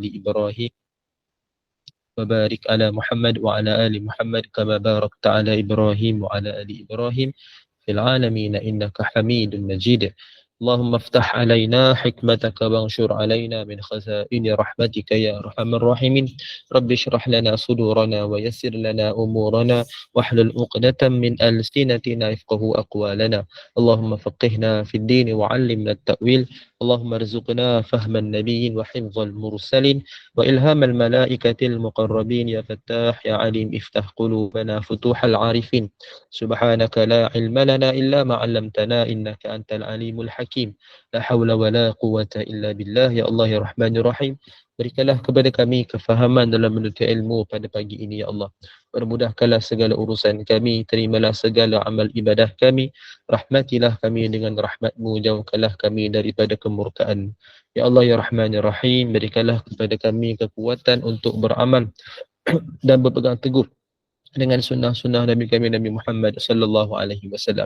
إبراهيم وبارك على محمد وعلى آل محمد كما باركت على إبراهيم وعلى آل إبراهيم في العالمين إنك حميد مجيد. اللهم افتح علينا حكمتك وانشر علينا من خزائن رحمتك يا أرحم الراحمين. رب اشرح لنا صدورنا ويسر لنا أمورنا واحلل عقدة من ألسنتنا يفقهوا أقوالنا. اللهم فقهنا في الدين وعلمنا التأويل. اللهم ارزقنا فهم النبيين وحفظ المرسلين وإلهام الملائكة المقربين. يا فتاح يا عليم افتح قلوبنا فتوح العارفين. سبحانك لا علم لنا إلا ما علمتنا إنك أنت العليم الحكيم. لا حول ولا قوة إلا بالله. Ya Allah ya Rahman ya Rahim, berikanlah kepada kami kefahaman dalam menuntut ilmu pada pagi ini ya Allah. Permudahkanlah segala urusan kami, terimalah segala amal ibadah kami, rahmatilah kami dengan rahmatmu, jauhkanlah kami daripada kemurkaan. Ya Allah ya Rahman ya Rahim, berikanlah kepada kami kekuatan untuk beramal dan berpegang teguh dengan sunnah-sunnah Nabi kami Nabi Muhammad sallallahu alaihi wasallam.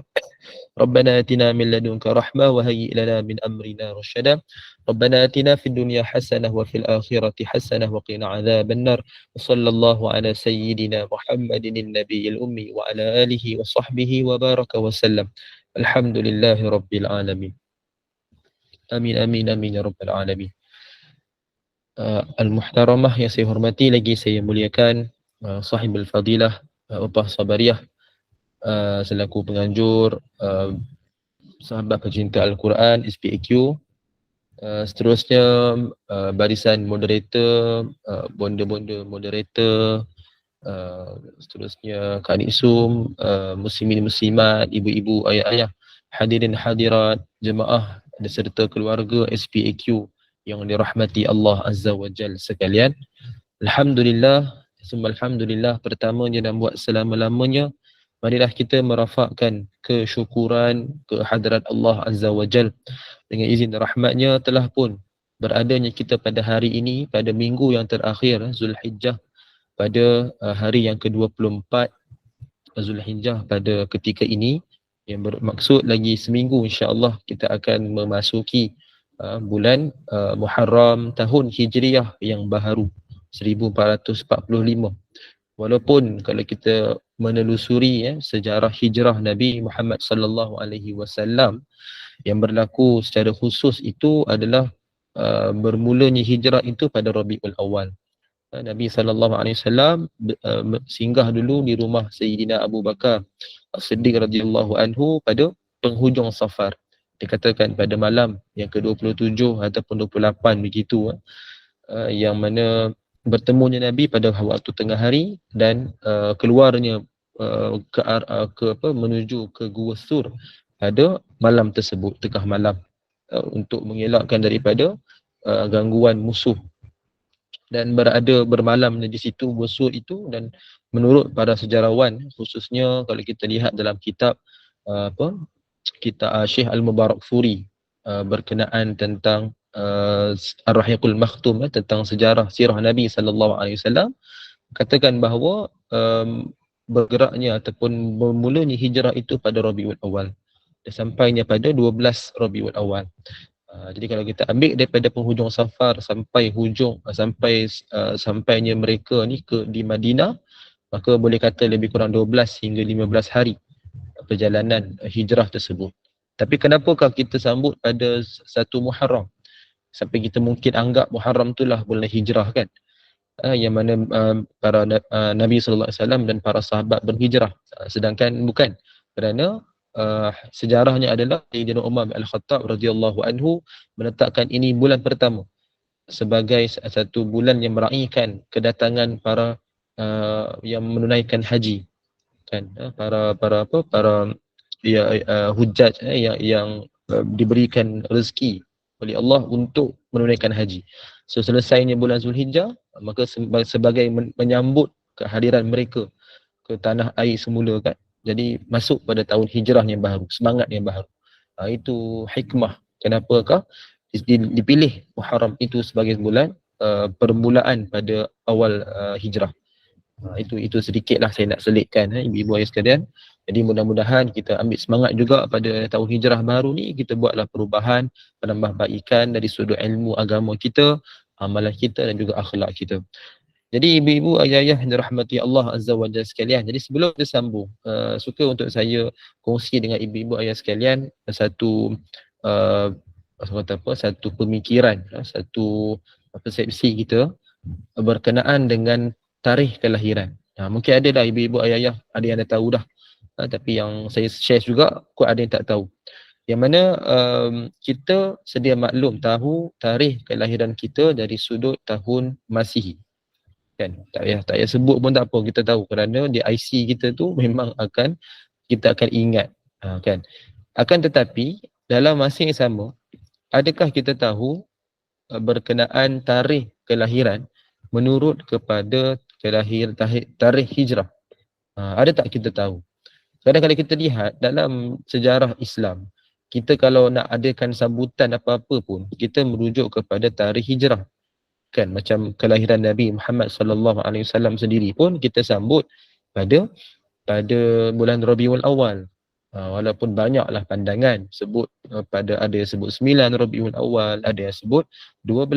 Rabbana atina min ladunka rahmah wa hayyi lana min amrina rasyada. Rabbana atina fid dunya hasanah wa fil akhirati hasanah wa qina adzabannar. Wa sallallahu ala sayyidina Muhammadin nabiyil ummi wa ala alihi wa sahbihi wa baraka wa sallam. Alhamdulillahi rabbil alamin. Amin amin amin ya rabbal alamin. Al-Muhtaramah yang saya hormati lagi saya muliakan, sahibul fadilah Upah Sabariah selaku penganjur, sahabat pecinta Al-Quran SPAQ, seterusnya barisan moderator, bonda-bonda moderator, seterusnya Kak Niksum, muslimin muslimat, ibu-ibu, ayah-ayah, hadirin hadirat, jemaah dan serta keluarga SPAQ yang dirahmati Allah Azza wa Jal sekalian. Alhamdulillah, alhamdulillah, pertamanya dan buat selama-lamanya, marilah kita merafakkan kesyukuran kehadrat Allah Azza wa Jal. Dengan izin dan rahmatnya telah pun beradanya kita pada hari ini, pada minggu yang terakhir Zulhijjah, pada hari yang ke-24 Zulhijjah pada ketika ini, yang bermaksud lagi seminggu insya-Allah kita akan memasuki bulan Muharram tahun Hijriah yang baharu 1445. Walaupun kalau kita menelusuri sejarah hijrah Nabi Muhammad sallallahu alaihi wasallam, yang berlaku secara khusus itu adalah bermulanya hijrah itu pada Rabiul Awal. Nabi sallallahu alaihi wasallam singgah dulu di rumah Sayyidina Abu Bakar As-Siddiq radhiyallahu anhu pada penghujung Safar. Dikatakan pada malam yang ke-27 ataupun 28 begitu, yang mana bertemunya Nabi pada waktu tengah hari dan keluarnya menuju ke Gua Sur pada malam tersebut, tengah malam, untuk mengelakkan daripada gangguan musuh, dan bermalam di situ Gua Sur itu. Dan menurut para sejarawan, khususnya kalau kita lihat dalam kitab kitab Syekh Al-Mubarakfuri berkenaan tentang Ar-Rahiqul Makhtum, tentang sejarah sirah Nabi sallallahu alaihi wasallam, katakan bahawa bergeraknya ataupun bermulanya hijrah itu pada Rabiul Awal dan sampainya pada 12 Rabiul Awal. Jadi kalau kita ambil daripada penghujung Safar sampai sampainya mereka ni di Madinah, maka boleh kata lebih kurang 12 hingga 15 hari perjalanan hijrah tersebut. Tapi kenapakah kita sambut pada 1 Muharram? Sampai kita mungkin anggap Muharram itulah bulan hijrah kan? Yang mana para Nabi sallallahu alaihi wasallam dan para sahabat berhijrah. Sedangkan bukan. Kerana sejarahnya adalah Sayyidina Umar bin Al-Khattab radhiyallahu anhu menetapkan ini bulan pertama sebagai satu bulan yang meraihkan kedatangan para yang menunaikan haji. Kan, para hujjaj yang diberikan rezeki oleh Allah untuk menunaikan haji. So selesainya bulan Zulhijjah, maka sebagai menyambut kehadiran mereka ke tanah air semula kan. Jadi masuk pada tahun hijrah yang baru, semangat yang baru. Itu hikmah kenapakah dipilih Muharram itu sebagai bulan permulaan pada awal hijrah. Itu sedikitlah saya nak selitkan ibu-ibu ayah sekalian. Jadi mudah-mudahan kita ambil semangat juga pada tahun hijrah baru ni, kita buatlah perubahan, penambahbaikan dari sudut ilmu agama kita, amalan kita dan juga akhlak kita. Jadi ibu-ibu, ayah-ayah yang dirahmati Allah Azza wa Jalla sekalian. Jadi sebelum kita sambung, suka untuk saya kongsi dengan ibu-ibu ayah sekalian satu satu pemikiran, satu persepsi kita berkenaan dengan tarikh kelahiran. Mungkin ada dah ibu-ibu ayah-ayah, ada yang dah tahu dah. Tapi yang saya share juga, kot ada yang tak tahu. Yang mana kita sedia maklum tahu tarikh kelahiran kita dari sudut tahun Masihi. Kan? Tak payah sebut pun tak apa, kita tahu kerana di IC kita tu memang kita akan ingat. Kan? Akan tetapi dalam masa yang sama, adakah kita tahu berkenaan tarikh kelahiran menurut kepada tarikh hijrah? Ada tak kita tahu? Kadang-kadang kita lihat dalam sejarah Islam, kita kalau nak adakan sambutan apa-apa pun, kita merujuk kepada tarikh hijrah. Kan, macam kelahiran Nabi Muhammad sallallahu alaihi wasallam sendiri pun kita sambut pada bulan Rabiul Awal. Walaupun banyaklah pandangan sebut ada yang sebut 9 Rabiul Awal, ada yang sebut 12,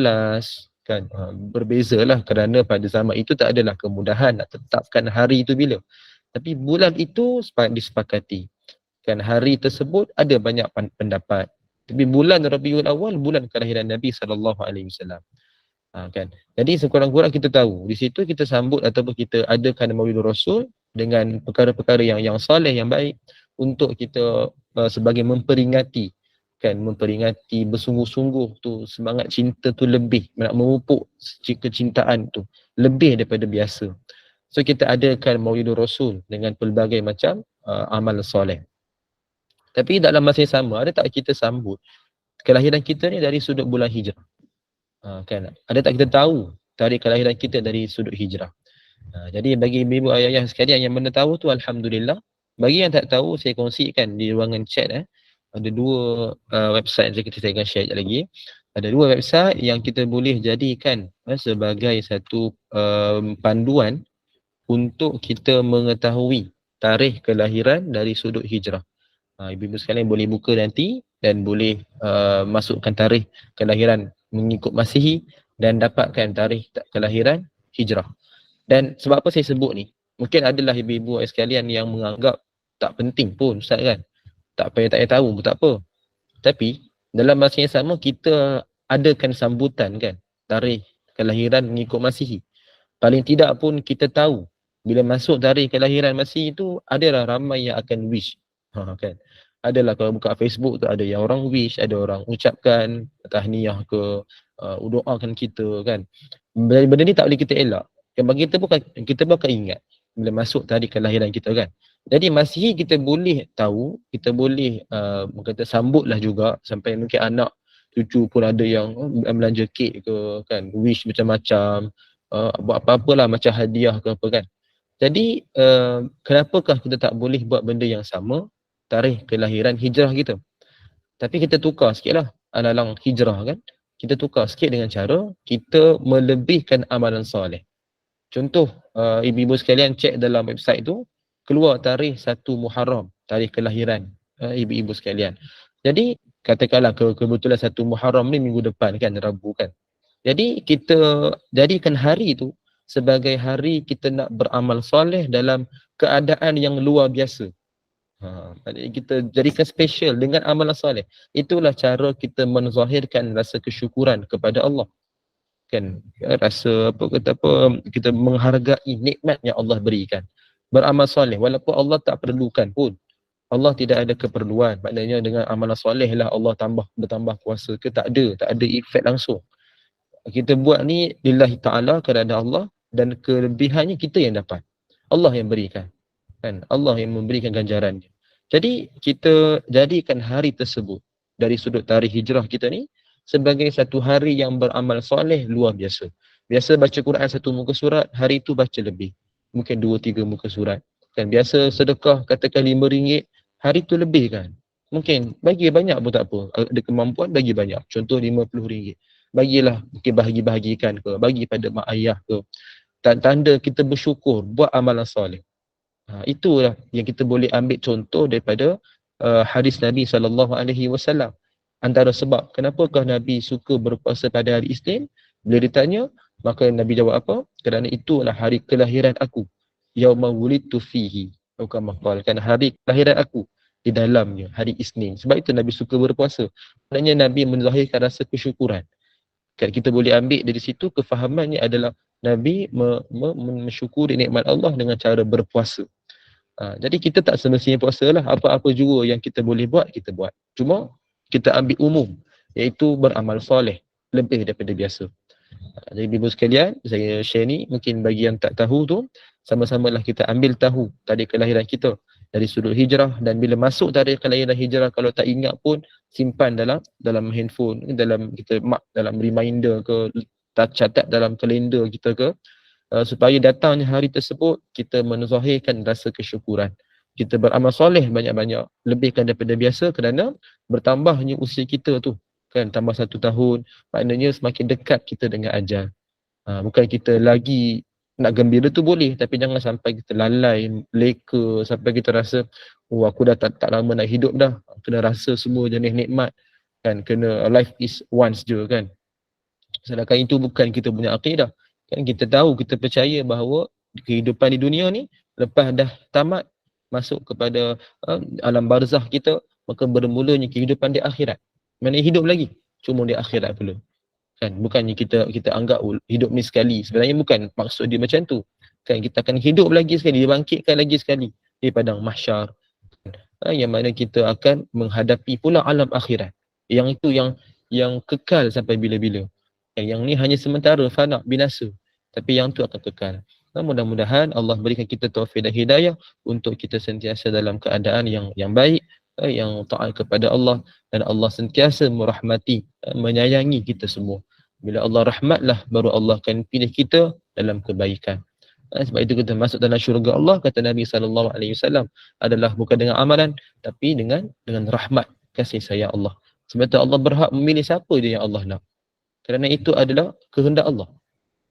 kan. Berbezalah kerana pada zaman itu tak adalah kemudahan nak tetapkan hari itu bila. Tapi bulan itu disepakati. Kan, hari tersebut ada banyak pendapat. Tapi bulan Rabiul Awal bulan kelahiran Nabi sallallahu alaihi wasallam. Kan. Jadi sekurang-kurang kita tahu, di situ kita sambut ataupun kita adakan Maulidur Rasul dengan perkara-perkara yang soleh, yang baik untuk kita sebagai memperingati bersungguh-sungguh tu, semangat cinta tu lebih, nak memupuk kecintaan tu lebih daripada biasa. So kita adakan Maulidur Rasul dengan pelbagai macam amal soleh. Tapi dalam masa yang sama, ada tak kita sambut kelahiran kita ni dari sudut bulan hijrah? Kan, ada tak kita tahu tarikh kelahiran kita dari sudut hijrah? Jadi bagi ibu-ibu ayah-ayah sekalian yang mana tahu tu alhamdulillah. Bagi yang tak tahu, saya kongsikan di ruangan chat. Ada dua website yang saya akan share lagi. Ada dua website yang kita boleh jadikan sebagai satu panduan untuk kita mengetahui tarikh kelahiran dari sudut hijrah. Ibu-ibu sekalian boleh buka nanti dan boleh masukkan tarikh kelahiran mengikut Masihi dan dapatkan tarikh kelahiran hijrah. Dan sebab apa saya sebut ni? Mungkin adalah ibu-ibu sekalian yang menganggap tak penting pun Ustaz, kan. Tak payah tahu pun tak apa. Tapi dalam masa yang sama kita adakan sambutan, kan, tarikh kelahiran mengikut Masihi. Paling tidak pun kita tahu bila masuk tarikh kelahiran Masihi tu adalah ramai yang akan wish. Kan. Adalah kalau buka Facebook tu ada yang orang wish, ada orang ucapkan tahniah ke, doakan kita, kan. Benda ni tak boleh kita elak. Bagi kita pun akan ingat bila masuk tarikh kelahiran kita, kan. Jadi Masihi kita boleh tahu, kita boleh kata sambutlah juga, sampai mungkin anak cucu pun ada yang belanja kek ke, kan, wish macam-macam, buat apa-apalah macam hadiah ke apa, kan. Jadi kenapakah kita tak boleh buat benda yang sama tarikh kelahiran hijrah kita? Tapi kita tukar sikit lah, alalang hijrah, kan. Kita tukar sikit dengan cara kita melebihkan amalan soleh. Contoh, ibu-ibu sekalian cek dalam website tu, keluar tarikh 1 Muharram, tarikh kelahiran ibu-ibu sekalian. Jadi katakanlah kebetulan 1 Muharram ni minggu depan, kan, Rabu, kan. Jadi kita jadikan hari tu sebagai hari kita nak beramal soleh dalam keadaan yang luar biasa. Kita jadikan special dengan amalan soleh. Itulah cara kita menzahirkan rasa kesyukuran kepada Allah, kan. Rasa kita menghargai nikmat yang Allah berikan. Beramal soleh walaupun Allah tak perlukan pun. Allah tidak ada keperluan. Maknanya dengan amalan soleh lah Allah bertambah kuasa ke, tak ada efek langsung. Kita buat ni lillahi ta'ala, kerana Allah, dan kelebihannya kita yang dapat. Allah yang berikan, kan. Allah yang memberikan ganjarannya. Jadi kita jadikan hari tersebut dari sudut tarikh hijrah kita ni sebagai satu hari yang beramal soleh luar biasa. Biasa baca Quran 1 muka surat, hari tu baca lebih. Mungkin 2-3 muka surat. Kan biasa sedekah katakan RM5, hari tu lebih, kan. Mungkin bagi banyak pun tak apa. Ada kemampuan bagi banyak. Contoh RM50. Bagilah, mungkin bahagi-bahagikan ke, bagi pada mak ayah ke. Tanda kita bersyukur, buat amalan soleh. Itulah yang kita boleh ambil contoh daripada hadis Nabi SAW. Antara sebab kenapakah Nabi suka berpuasa pada hari Isnin, Bila ditanya, maka Nabi jawab apa? Kerana itu adalah hari kelahiran aku. Yauma wulidtu fihi. Atau kama qala, kan hari kelahiran aku di dalamnya, hari Isnin. Sebab itu Nabi suka berpuasa. Maknanya Nabi menzahirkan rasa kesyukuran. Kan kita boleh ambil dari situ kefahamannya adalah Nabi mensyukuri nikmat Allah dengan cara berpuasa. Jadi kita tak semestinya puasa lah. Apa-apa jua yang kita boleh buat, kita buat. Cuma kita ambil umum, iaitu beramal soleh lebih daripada biasa. Jadi ibu sekalian, saya share ni, mungkin bagi yang tak tahu tu, sama-samalah kita ambil tahu tarikh kelahiran kita dari sudut hijrah, dan bila masuk tarikh kelahiran hijrah, kalau tak ingat pun simpan dalam handphone, dalam kita mark dalam reminder ke, catat dalam kalender kita ke, supaya datangnya hari tersebut kita menzahirkan rasa kesyukuran. Kita beramal soleh banyak-banyak, lebihkan daripada biasa, kerana bertambahnya usia kita tu, kan, tambah 1 tahun, maknanya semakin dekat kita dengan ajal. Bukan kita lagi nak gembira tu boleh, tapi jangan sampai kita lalai, leka, sampai kita rasa, oh aku dah tak lama nak hidup dah, kena rasa semua jenis nikmat, kan, kena life is once je, kan. Sedangkan itu bukan kita punya akidah. Kan kita tahu, kita percaya bahawa kehidupan di dunia ni lepas dah tamat, masuk kepada alam barzah kita, maka bermulanya kehidupan di akhirat. Mana hidup lagi, cuma di akhirat pula. Kan, bukannya kita anggap hidup ni sekali. Sebenarnya bukan maksud dia macam tu. Kan, kita akan hidup lagi sekali, dibangkitkan lagi sekali di padang mahsyar. Yang mana kita akan menghadapi pula alam akhirat. Yang itu yang kekal sampai bila-bila. Yang ni hanya sementara, fana, binasa. Tapi yang tu akan kekal. Mudah-mudahan Allah berikan kita taufik dan hidayah untuk kita sentiasa dalam keadaan yang baik, yang taat kepada Allah, dan Allah sentiasa merahmati, menyayangi kita semua. Bila Allah rahmatlah, baru Allah akan pilih kita dalam kebaikan. Sebab itu kita masuk dalam syurga Allah, kata Nabi SAW, adalah bukan dengan amalan, tapi dengan rahmat, kasih sayang Allah. Sebab itu Allah berhak memilih siapa dia yang Allah nak. Kerana itu adalah kehendak Allah.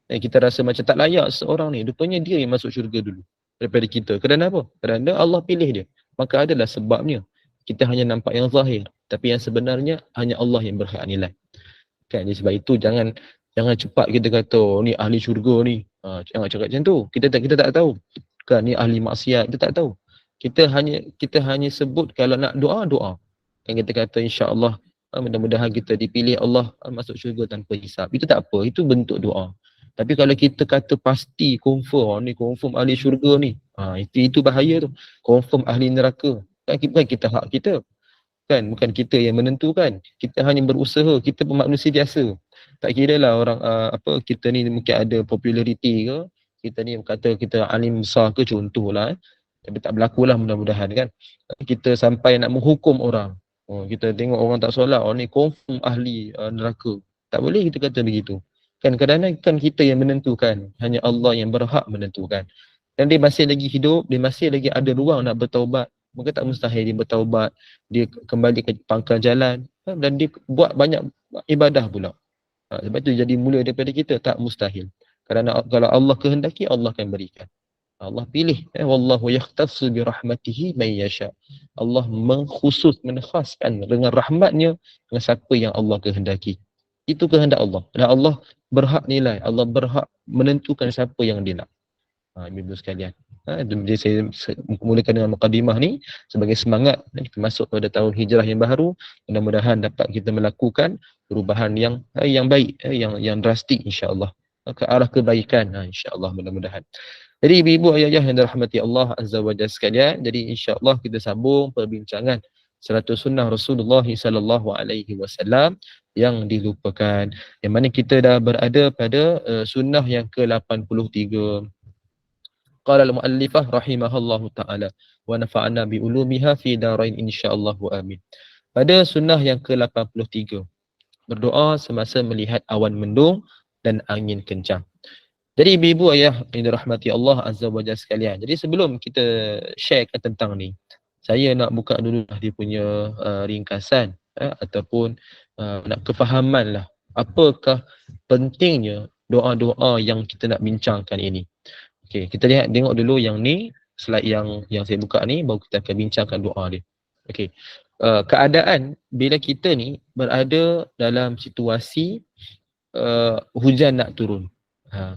Kita rasa macam tak layak seorang ni, rupanya dia yang masuk syurga dulu daripada kita. Kerana apa? Kerana Allah pilih dia. Maka adalah sebabnya. Kita hanya nampak yang zahir, tapi yang sebenarnya hanya Allah yang berhak nilai. Kan, sebab itu jangan cepat kita kata, oh, ni ahli syurga ni. Jangan cakap macam tu. Kita tak tahu. Kan, ni ahli maksiat, kita tak tahu. Kita hanya sebut kalau nak doa. Kan kita kata insya-Allah, mudah-mudahan kita dipilih Allah masuk syurga tanpa hisap. Itu tak apa, itu bentuk doa. Tapi kalau kita kata pasti, confirm ahli syurga ni, itu bahaya tu. Confirm ahli neraka. Kan bukan kita hak kita. Kan, bukan kita yang menentukan. Kita hanya berusaha, kita pun manusia biasa. Tak kira lah orang kita ni mungkin ada populariti ke, kita ni kata kita alim besar ke, contohlah. Tapi tak berlakulah mudah-mudahan, kan. Kita sampai nak menghukum orang. Kita tengok orang tak solat, ni confirm ahli neraka. Tak boleh kita kata begitu. Kan kadang-kadang kan kita yang menentukan, hanya Allah yang berhak menentukan. Dan dia masih lagi hidup, dia masih lagi ada ruang nak bertaubat. Maka tak mustahil dia bertaubat, dia kembali ke pangkal jalan, dan dia buat banyak ibadah pula. Sebab itu jadi mula daripada kita, tak mustahil. Kerana kalau Allah kehendaki, Allah akan berikan. Allah pilih, wallahu yakhtassu bi rahmatihi man yasha. Allah menkhaskan dengan rahmatnya dengan siapa yang Allah kehendaki. Itu kehendak Allah. Dan Allah berhak nilai, Allah berhak menentukan siapa yang dia nak. Ibu sekalian. Jadi saya mulakan dengan mukadimah ni sebagai semangat kita masuk pada tahun hijrah yang baru. Mudah-mudahan dapat kita melakukan perubahan yang baik, yang drastik insya-Allah, ke arah kebaikan, insya-Allah, mudah-mudahan. Jadi ibu-ibu, ayah-ayah yang dirahmati Allah Azza wa Jalla sekalian, jadi insya-Allah kita sambung perbincangan 100 sunnah Rasulullah sallallahu alaihi wasallam yang dilupakan. Yang mana kita dah berada pada sunnah yang ke-83. Qala al-muallifah rahimahallahu ta'ala wa nafa'ana bi ulumiha fi darain insyaallah amin. Pada sunnah yang ke-83, berdoa semasa melihat awan mendung dan angin kencang. Jadi ibu-ibu, ayah yang dirahmati Allah Azza wa Jalla sekalian, jadi sebelum kita sharekan tentang ni, saya nak buka dulu dia punya ringkasan ataupun nak kefahaman lah, apakah pentingnya doa-doa yang kita nak bincangkan ini. Okey, kita tengok dulu yang ni, slide yang saya buka ni, baru kita akan bincangkan doa dia. Okey. Keadaan bila kita ni berada dalam situasi hujan nak turun.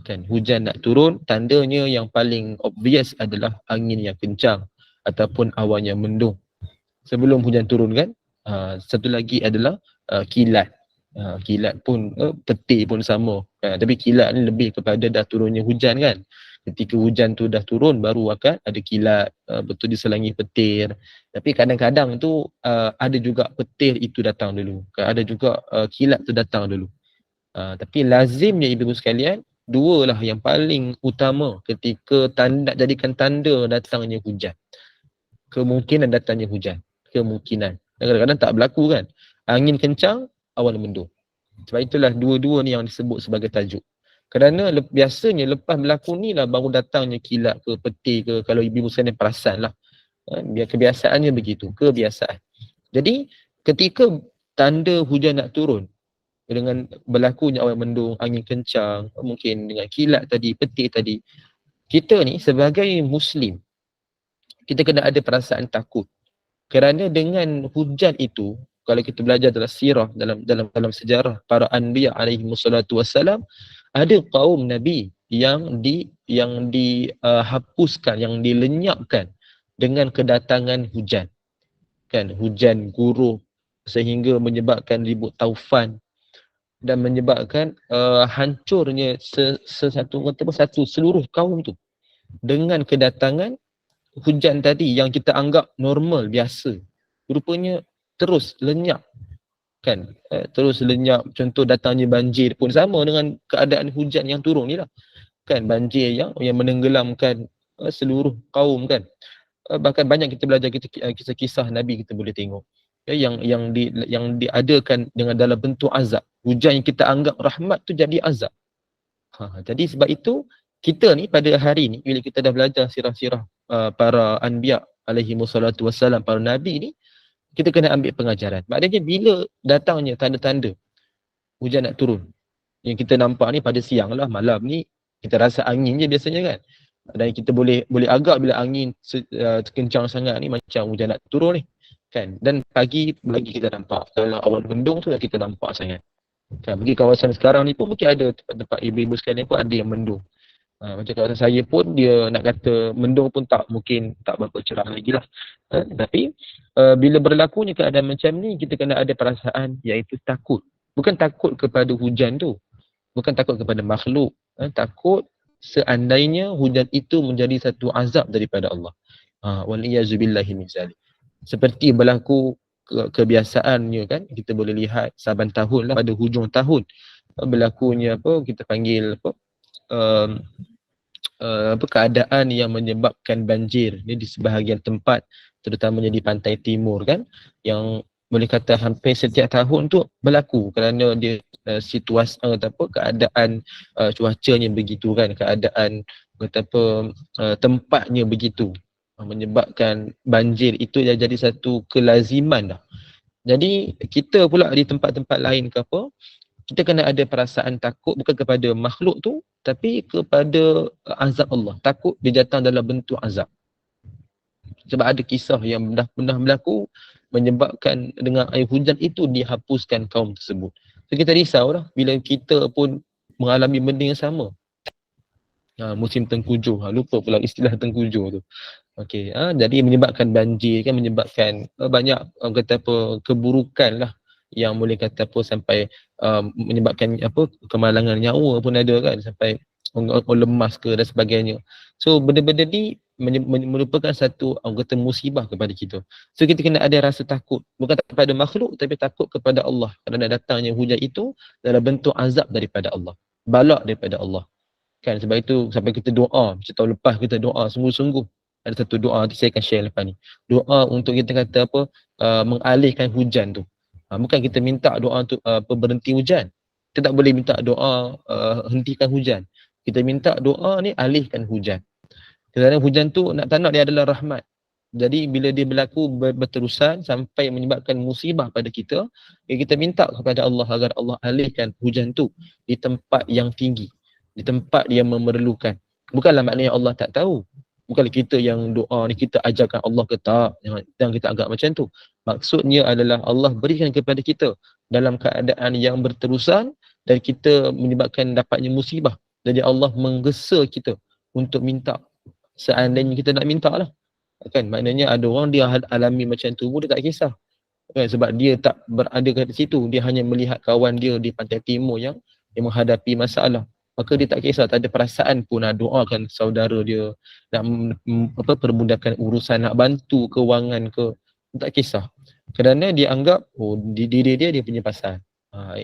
Kan hujan nak turun, tandanya yang paling obvious adalah angin yang kencang ataupun awan yang mendung sebelum hujan turun kan. Satu lagi adalah kilat. Kilat pun petir pun sama. Tapi kilat ni lebih kepada dah turunnya hujan kan. Ketika hujan tu dah turun baru akan ada kilat, betul diselangi petir. Tapi kadang-kadang tu ada juga petir itu datang dulu. Ada juga kilat tu datang dulu. Tapi lazimnya ibu-ibu sekalian, dua lah yang paling utama ketika nak jadikan tanda datangnya hujan. Kemungkinan datangnya hujan. Kemungkinan. Kadang-kadang tak berlaku kan. Angin kencang, awan mendung. Sebab itulah dua-dua ni yang disebut sebagai tajuk. Kerana biasanya lepas berlaku ni lah baru datangnya kilat ke petir ke, kalau ibu-ibu sekalian perasan lah. Biar kebiasaannya begitu. Kebiasaan. Jadi ketika tanda hujan nak turun, dengan berlakunya awan mendung, angin kencang, mungkin dengan kilat tadi, petir tadi, kita ni sebagai Muslim, kita kena ada perasaan takut. Kerana dengan hujan itu, kalau kita belajar dalam sirah, dalam sejarah para anbiya alaihi wassalatu wassalam, ada kaum Nabi yang dihapuskan, yang dilenyapkan dengan kedatangan hujan. Kan, hujan guruh sehingga menyebabkan ribut taufan dan menyebabkan hancurnya seluruh kaum tu dengan kedatangan hujan tadi yang kita anggap normal, biasa. Rupanya terus lenyap. Kan? Terus lenyap. Contoh datangnya banjir pun sama dengan keadaan hujan yang turun ni lah. Kan? Banjir yang menenggelamkan seluruh kaum kan. Bahkan banyak kita belajar kisah-kisah Nabi, kita boleh tengok. Yang diadakan dengan dalam bentuk azab. Hujan yang kita anggap rahmat tu jadi azab. Jadi sebab itu, kita ni pada hari ni, bila kita dah belajar sirah-sirah para anbiya alaihi wassalatu wassalam, para nabi ni, kita kena ambil pengajaran. Maknanya bila datangnya tanda-tanda hujan nak turun, yang kita nampak ni pada siang lah, malam ni kita rasa angin je biasanya kan. Dan kita boleh agak bila angin kencang sangat ni macam hujan nak turun ni kan. Dan pagi lagi kita nampak, kalau awan mendung tu kita nampak sangat kan. Pergi kawasan sekarang ni pun mungkin ada tempat ibu-ibu sekalian pun ada yang mendung. Macam kawasan saya pun dia nak kata mendung pun mungkin tak berapa cerah lagi lah. Tapi bila berlakunya keadaan macam ni, kita kena ada perasaan iaitu takut. Bukan takut kepada hujan tu, bukan takut kepada makhluk, takut seandainya hujan itu menjadi satu azab daripada Allah. Waliyazubillahi min zalik. Seperti berlaku kebiasaannya kan, kita boleh lihat saban tahun lah, pada hujung tahun berlakunya kita panggil keadaan yang menyebabkan banjir ni di sebahagian tempat, terutamanya di pantai timur kan, yang boleh kata hampir setiap tahun tu berlaku kerana dia situasi keadaan cuacanya begitu kan, keadaan tempatnya begitu, menyebabkan banjir itu jadi satu kelaziman dah. Jadi kita pula di tempat-tempat lain ke apa, kita kena ada perasaan takut bukan kepada makhluk tu, tapi kepada azab Allah. Takut dia datang dalam bentuk azab. Sebab ada kisah yang pernah berlaku menyebabkan dengan air hujan itu dihapuskan kaum tersebut. So kita risau lah bila kita pun mengalami benda yang sama. Musim tengkujuh, lupa pula istilah tengkujuh tu. Okey, jadi menyebabkan banjir kan, menyebabkan banyak keburukan lah, yang boleh kata sampai menyebabkan kemalangan nyawa pun ada kan, sampai orang lemas ke dan sebagainya. So benda-benda ni merupakan satu musibah kepada kita. So kita kena ada rasa takut, bukan kepada makhluk tapi takut kepada Allah, kerana datangnya hujan itu dalam bentuk azab daripada Allah, balak daripada Allah kan. Sebab itu sampai kita doa, macam tahun lepas kita doa sungguh-sungguh. Ada satu doa nanti saya akan share lepas ni. Doa untuk kita kata mengalihkan hujan tu. Bukan kita minta doa untuk berhenti hujan. Kita tak boleh minta doa hentikan hujan. Kita minta doa ni alihkan hujan. Kerana hujan tu nak tak nak dia adalah rahmat. Jadi bila dia berlaku berterusan sampai menyebabkan musibah pada kita, kita minta kepada Allah agar Allah alihkan hujan tu di tempat yang tinggi, di tempat yang memerlukan. Bukanlah maknanya Allah tak tahu. Bukanlah kita yang doa ni kita ajarkan Allah ke tak, yang kita anggap macam tu. Maksudnya adalah Allah berikan kepada kita dalam keadaan yang berterusan dan kita menyebabkan dapatnya musibah. Jadi Allah menggesa kita untuk minta seandainya kita nak minta lah. Kan, maknanya ada orang dia alami macam tu pun dia tak kisah. Kan, sebab dia tak berada kat situ, dia hanya melihat kawan dia di pantai timur yang menghadapi masalah. Maka dia tak kisah, tak ada perasaan pun nak doakan saudara dia, nak permudahkan urusan, nak bantu kewangan ke, tak kisah. Kerana dia anggap diri dia punya pasal.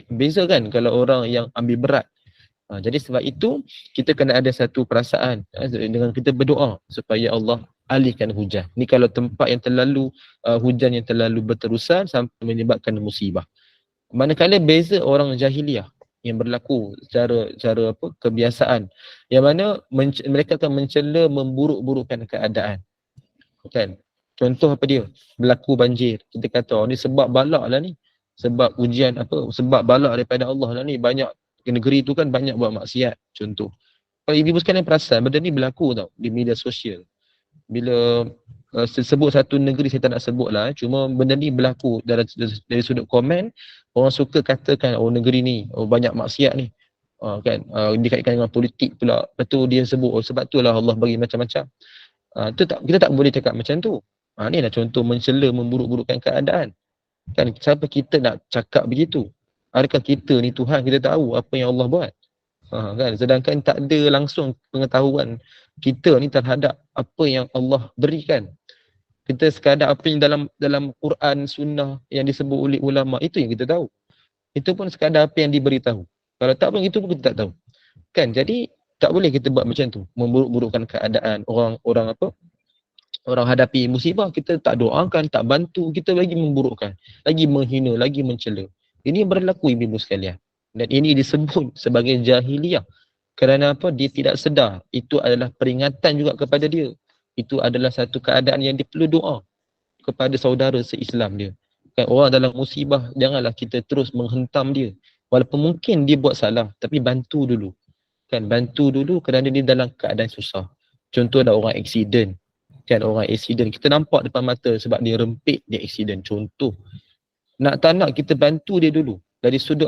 Beza kan kalau orang yang ambil berat. Jadi sebab itu kita kena ada satu perasaan dengan kita berdoa supaya Allah alihkan hujan. Ni kalau tempat yang terlalu hujan yang terlalu berterusan sampai menyebabkan musibah. Manakala beza orang jahiliah yang berlaku cara kebiasaan yang mana mereka akan mencela memburuk-burukkan keadaan. Kan? Contoh apa dia? Berlaku banjir. Kita kata ni sebab balak lah ni. Sebab ujian sebab balak daripada Allah lah ni. Banyak negeri tu kan banyak buat maksiat, contoh. Kalau ibu sekalian perasan, benda ni berlaku tau di media sosial. Bila sebut satu negeri, saya tak nak sebut lah, cuma benda ni berlaku dari sudut komen, orang suka katakan negeri ni banyak maksiat ni, kan, dikaitkan dengan politik pula. Lepas tu dia sebut sebab tu lah Allah bagi macam-macam. Kita tak boleh cakap macam tu. Ni lah contoh mencela, memburuk-burukkan keadaan. Kan, siapa kita nak cakap begitu? Adakah kita ni Tuhan, kita tahu apa yang Allah buat? Kan? Sedangkan tak ada langsung pengetahuan kita ni terhadap apa yang Allah berikan. Kita sekadar apa yang dalam Quran, Sunnah yang disebut oleh ulama, itu yang kita tahu. Itu pun sekadar apa yang diberitahu. Kalau tak pun itu pun kita tak tahu. Kan? Jadi tak boleh kita buat macam tu, memburuk-burukkan keadaan orang hadapi musibah, kita tak doakan, tak bantu, kita lagi memburukkan, lagi menghina, lagi mencela. Ini berlaku ibu-ibu sekalian. Dan ini disebut sebagai jahiliyah. Kerana apa? Dia tidak sedar. Itu adalah peringatan juga kepada dia. Itu adalah satu keadaan yang dia perlu doa kepada saudara se-Islam dia. Kan, orang dalam musibah, janganlah kita terus menghentam dia. Walaupun mungkin dia buat salah, tapi bantu dulu. Kan, bantu dulu kerana dia dalam keadaan susah. Contoh ada orang aksiden. Kan, orang aksiden. Kita nampak depan mata sebab dia rempit, dia aksiden. Contoh. Nak tak nak kita bantu dia dulu dari sudut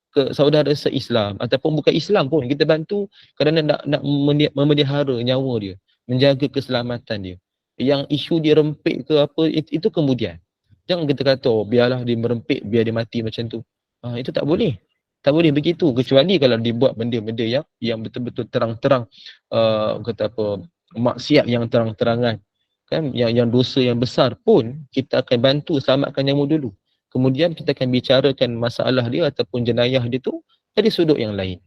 ke saudara se-Islam ataupun bukan Islam pun, kita bantu kerana nak memelihara nyawa dia, menjaga keselamatan dia. Yang isu dia rempit ke apa, itu kemudian. Jangan kita kata biarlah dia merempit, biar dia mati macam tu. Itu tak boleh. Tak boleh begitu, kecuali kalau dia buat benda-benda yang betul-betul terang-terang maksiat yang terang-terangan, kan, yang dosa yang besar pun kita akan bantu selamatkan nyawa dulu. Kemudian kita akan bicarakan masalah dia ataupun jenayah dia tu dari sudut yang lain.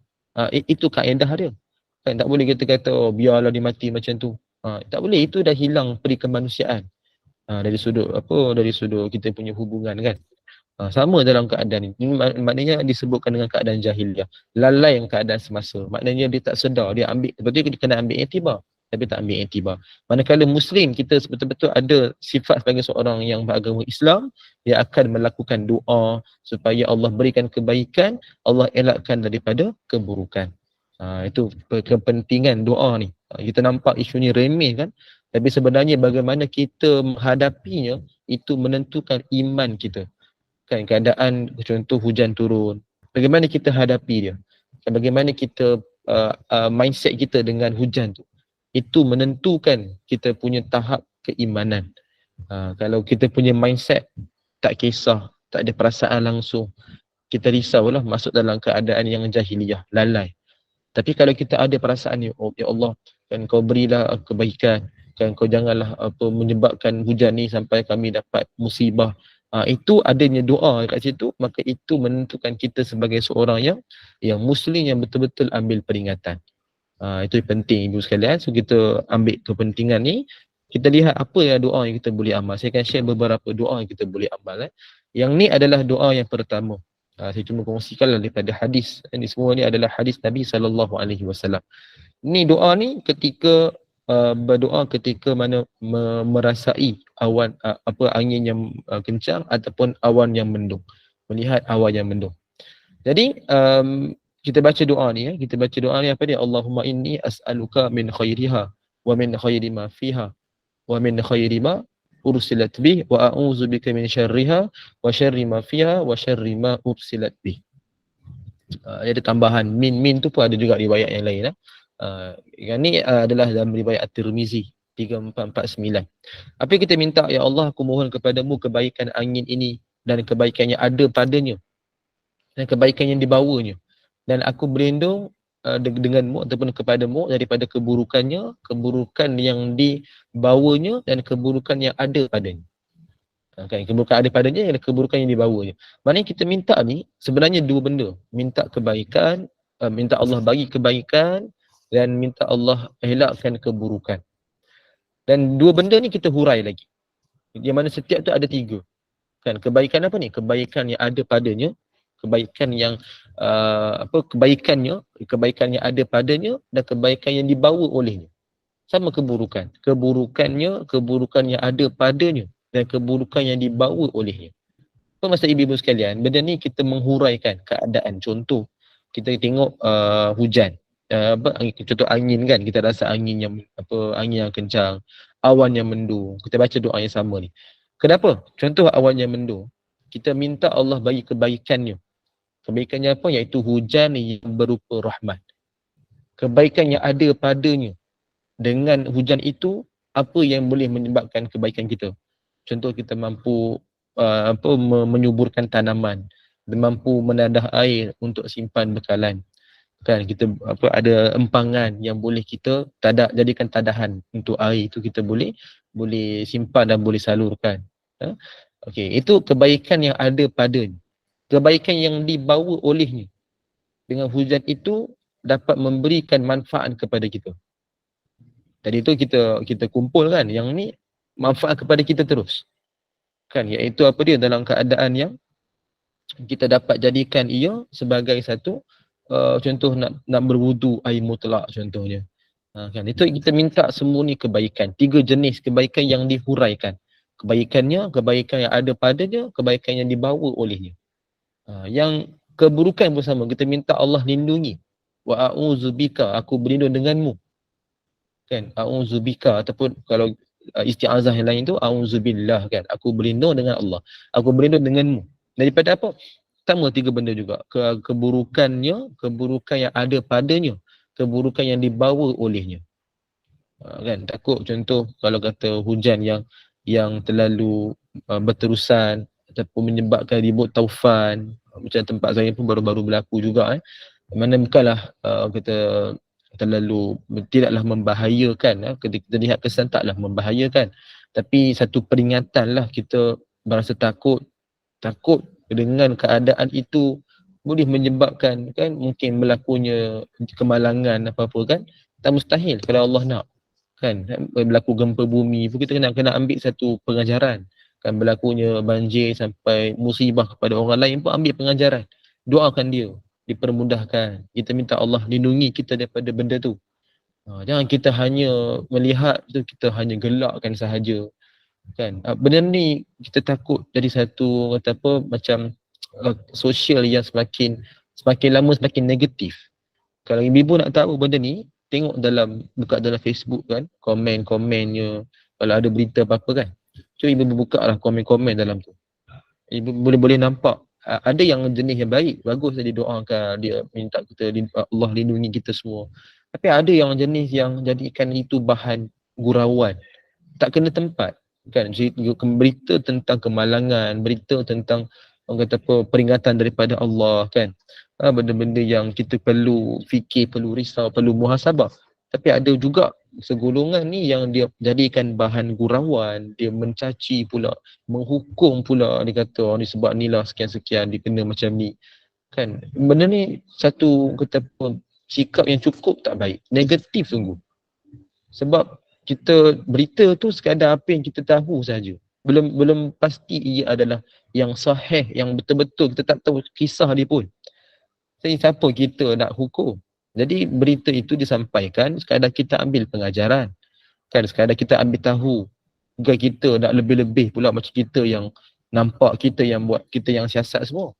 Itu kaedah dia. Kan, tak boleh kita kata biarlah dia mati macam tu. Tak boleh, itu dah hilang peri kemanusiaan. Dari sudut kita punya hubungan, kan. Sama dalam keadaan ini. Maknanya disebutkan dengan keadaan jahiliah. Lalai yang keadaan semasa. Maknanya dia tak sedar, dia ambil, betul dia kena ambil iktibar, tapi tak ambil iktibar. Manakala Muslim, kita betul-betul ada sifat sebagai seorang yang beragama Islam, dia akan melakukan doa supaya Allah berikan kebaikan, Allah elakkan daripada keburukan. Itu kepentingan doa ni. Kita nampak isu ni remeh, kan, tapi sebenarnya bagaimana kita menghadapinya itu menentukan iman kita. Kan, keadaan contoh hujan turun, bagaimana kita hadapi dia, bagaimana kita mindset kita dengan hujan tu, itu menentukan kita punya tahap keimanan. Kalau kita punya mindset tak kisah, tak ada perasaan langsung, kita risaulah masuk dalam keadaan yang jahiliyah, lalai. Tapi kalau kita ada perasaan ni, ya Allah, kan kau berilah kebaikan, kan kau janganlah menyebabkan hujan ni sampai kami dapat musibah. Itu adanya doa kat situ, maka itu menentukan kita sebagai seorang yang Muslim yang betul-betul ambil peringatan. Itu penting ibu sekalian. So kita ambil kepentingan ni, kita lihat apa yang doa yang kita boleh amal. Saya akan share beberapa doa yang kita boleh amal. Yang ni adalah doa yang pertama. Saya cuma kongsikan daripada hadis. Ini semua ni adalah hadis Nabi SAW. Ni doa ni ketika berdoa ketika mana merasai awan angin yang kencang ataupun awan yang mendung. Melihat awan yang mendung. Jadi kita baca doa ni, kita baca doa ni apa dia? Allahumma inni as'aluka min khairiha wa min khairi ma fiha wa min khairi ma ursilat bih wa a'udzu bika min syarriha wa syarri ma fiha wa syarri ma ursilat bih. Dia ada tambahan min tu pun ada juga riwayat yang lain. Yang ni adalah dalam riwayat At-Tirmizi 3449. Apa yang kita minta, ya Allah, aku mohon kepadamu kebaikan angin ini dan kebaikan yang ada padanya dan kebaikan yang dibawanya, dan aku berlindung denganmu ataupun kepadamu daripada keburukan yang dibawanya dan keburukan yang ada padanya. Kan, keburukan ada padanya dan keburukan yang dibawanya. Maknanya kita minta ni sebenarnya dua benda. Minta kebaikan, minta Allah bagi kebaikan, dan minta Allah elakkan keburukan. Dan dua benda ni kita hurai lagi. Yang mana setiap tu ada tiga. Kan, kebaikan apa ni? Kebaikan yang ada padanya, kebaikan yang kebaikan yang ada padanya, dan kebaikan yang dibawa olehnya. Sama keburukan. Keburukan yang ada padanya dan keburukan yang dibawa olehnya. Apa maksud ibu-ibu sekalian? Benda ni kita menghuraikan keadaan. Contoh, kita tengok hujan. Contoh angin kan, kita rasa angin yang kencang, awan yang mendung. Kita baca doa yang sama ni. Kenapa? Contoh awan yang mendung. Kita minta Allah bagi kebaikannya. Kebaikannya apa? Iaitu hujan yang berupa rahmat. Kebaikan yang ada padanya. Dengan hujan itu, apa yang boleh menyebabkan kebaikan kita? Contoh, kita mampu menyuburkan tanaman, mampu menadah air untuk simpan bekalan. Kan, kita ada empangan yang boleh kita jadikan tadahan untuk air itu, kita boleh simpan dan boleh salurkan. Okey, itu kebaikan yang ada padanya. Kebaikan yang dibawa olehnya dengan hujan itu dapat memberikan manfaat kepada kita. Tadi tu kita kumpulkan yang ni manfaat kepada kita terus. Kan, iaitu apa dia, dalam keadaan yang kita dapat jadikan ia sebagai satu contoh nak berwudu air mutlak contohnya. Kan, itu kita minta semua ni kebaikan. Tiga jenis kebaikan yang dihuraikan. Kebaikan yang ada padanya, kebaikan yang dibawa olehnya. Yang keburukan pun sama, kita minta Allah lindungi. Wa a'udzubika, aku berlindung denganmu. Kan, a'udzubika, ataupun kalau isti'azah yang lain tu a'udzubillah, kan, aku berlindung dengan Allah, aku berlindung denganmu daripada apa? Sama tiga benda juga. Keburukan yang ada padanya, keburukan yang dibawa olehnya. Kan, takut contoh kalau kata hujan yang terlalu berterusan ataupun menyebabkan ribut taufan, macam tempat saya pun baru-baru berlaku juga. Mana bukanlah kata tidaklah membahayakan, ketika kita lihat kesan taklah membahayakan, tapi satu peringatan lah, kita berasa takut dengan keadaan itu boleh menyebabkan, kan, mungkin berlakunya kemalangan apa-apa, kan. Tak mustahil kalau Allah nak, kan, berlaku gempa bumi pun kita kena ambil satu pengajaran, kan, berlakunya banjir sampai musibah kepada orang lain pun ambil pengajaran, doakan dia dipermudahkan, kita minta Allah lindungi kita daripada benda tu. Jangan kita hanya melihat tu, kita hanya gelakkan sahaja, kan. Benda ni kita takut jadi satu macam sosial yang semakin lama semakin negatif. Kalau ibu nak tahu benda ni, tengok buka dalam Facebook, kan, komen-komennya. Kalau ada berita apa-apa, kan, cuba ibu buka lah komen-komen dalam tu. Ibu boleh nampak ada yang jenis yang baik, bagus dia doakan, dia minta kita Allah lindungi kita semua. Tapi ada yang jenis yang jadikan itu bahan gurauan, tak kena tempat, kan. Berita tentang kemalangan, berita tentang orang kata apa, peringatan daripada Allah, kan. Benda-benda yang kita perlu fikir, perlu risau, perlu muhasabah. Tapi ada juga segolongan ni yang dia jadikan bahan gurauan, dia mencaci pula, menghukum pula, dia kata oh, ni sebab ni lah sekian-sekian dia kena macam ni, kan. Benda ni satu kata apa, sikap yang cukup tak baik, negatif sungguh. Sebab kita berita tu sekadar apa yang kita tahu saja, belum pasti ia adalah yang sahih, yang betul-betul, kita tak tahu kisah dia pun. Jadi siapa kita nak hukum? Jadi berita itu disampaikan sekadar kita ambil pengajaran, kan, sekadar kita ambil tahu. Bukan kita nak lebih-lebih pula macam kita yang nampak kita yang buat, kita yang siasat semua,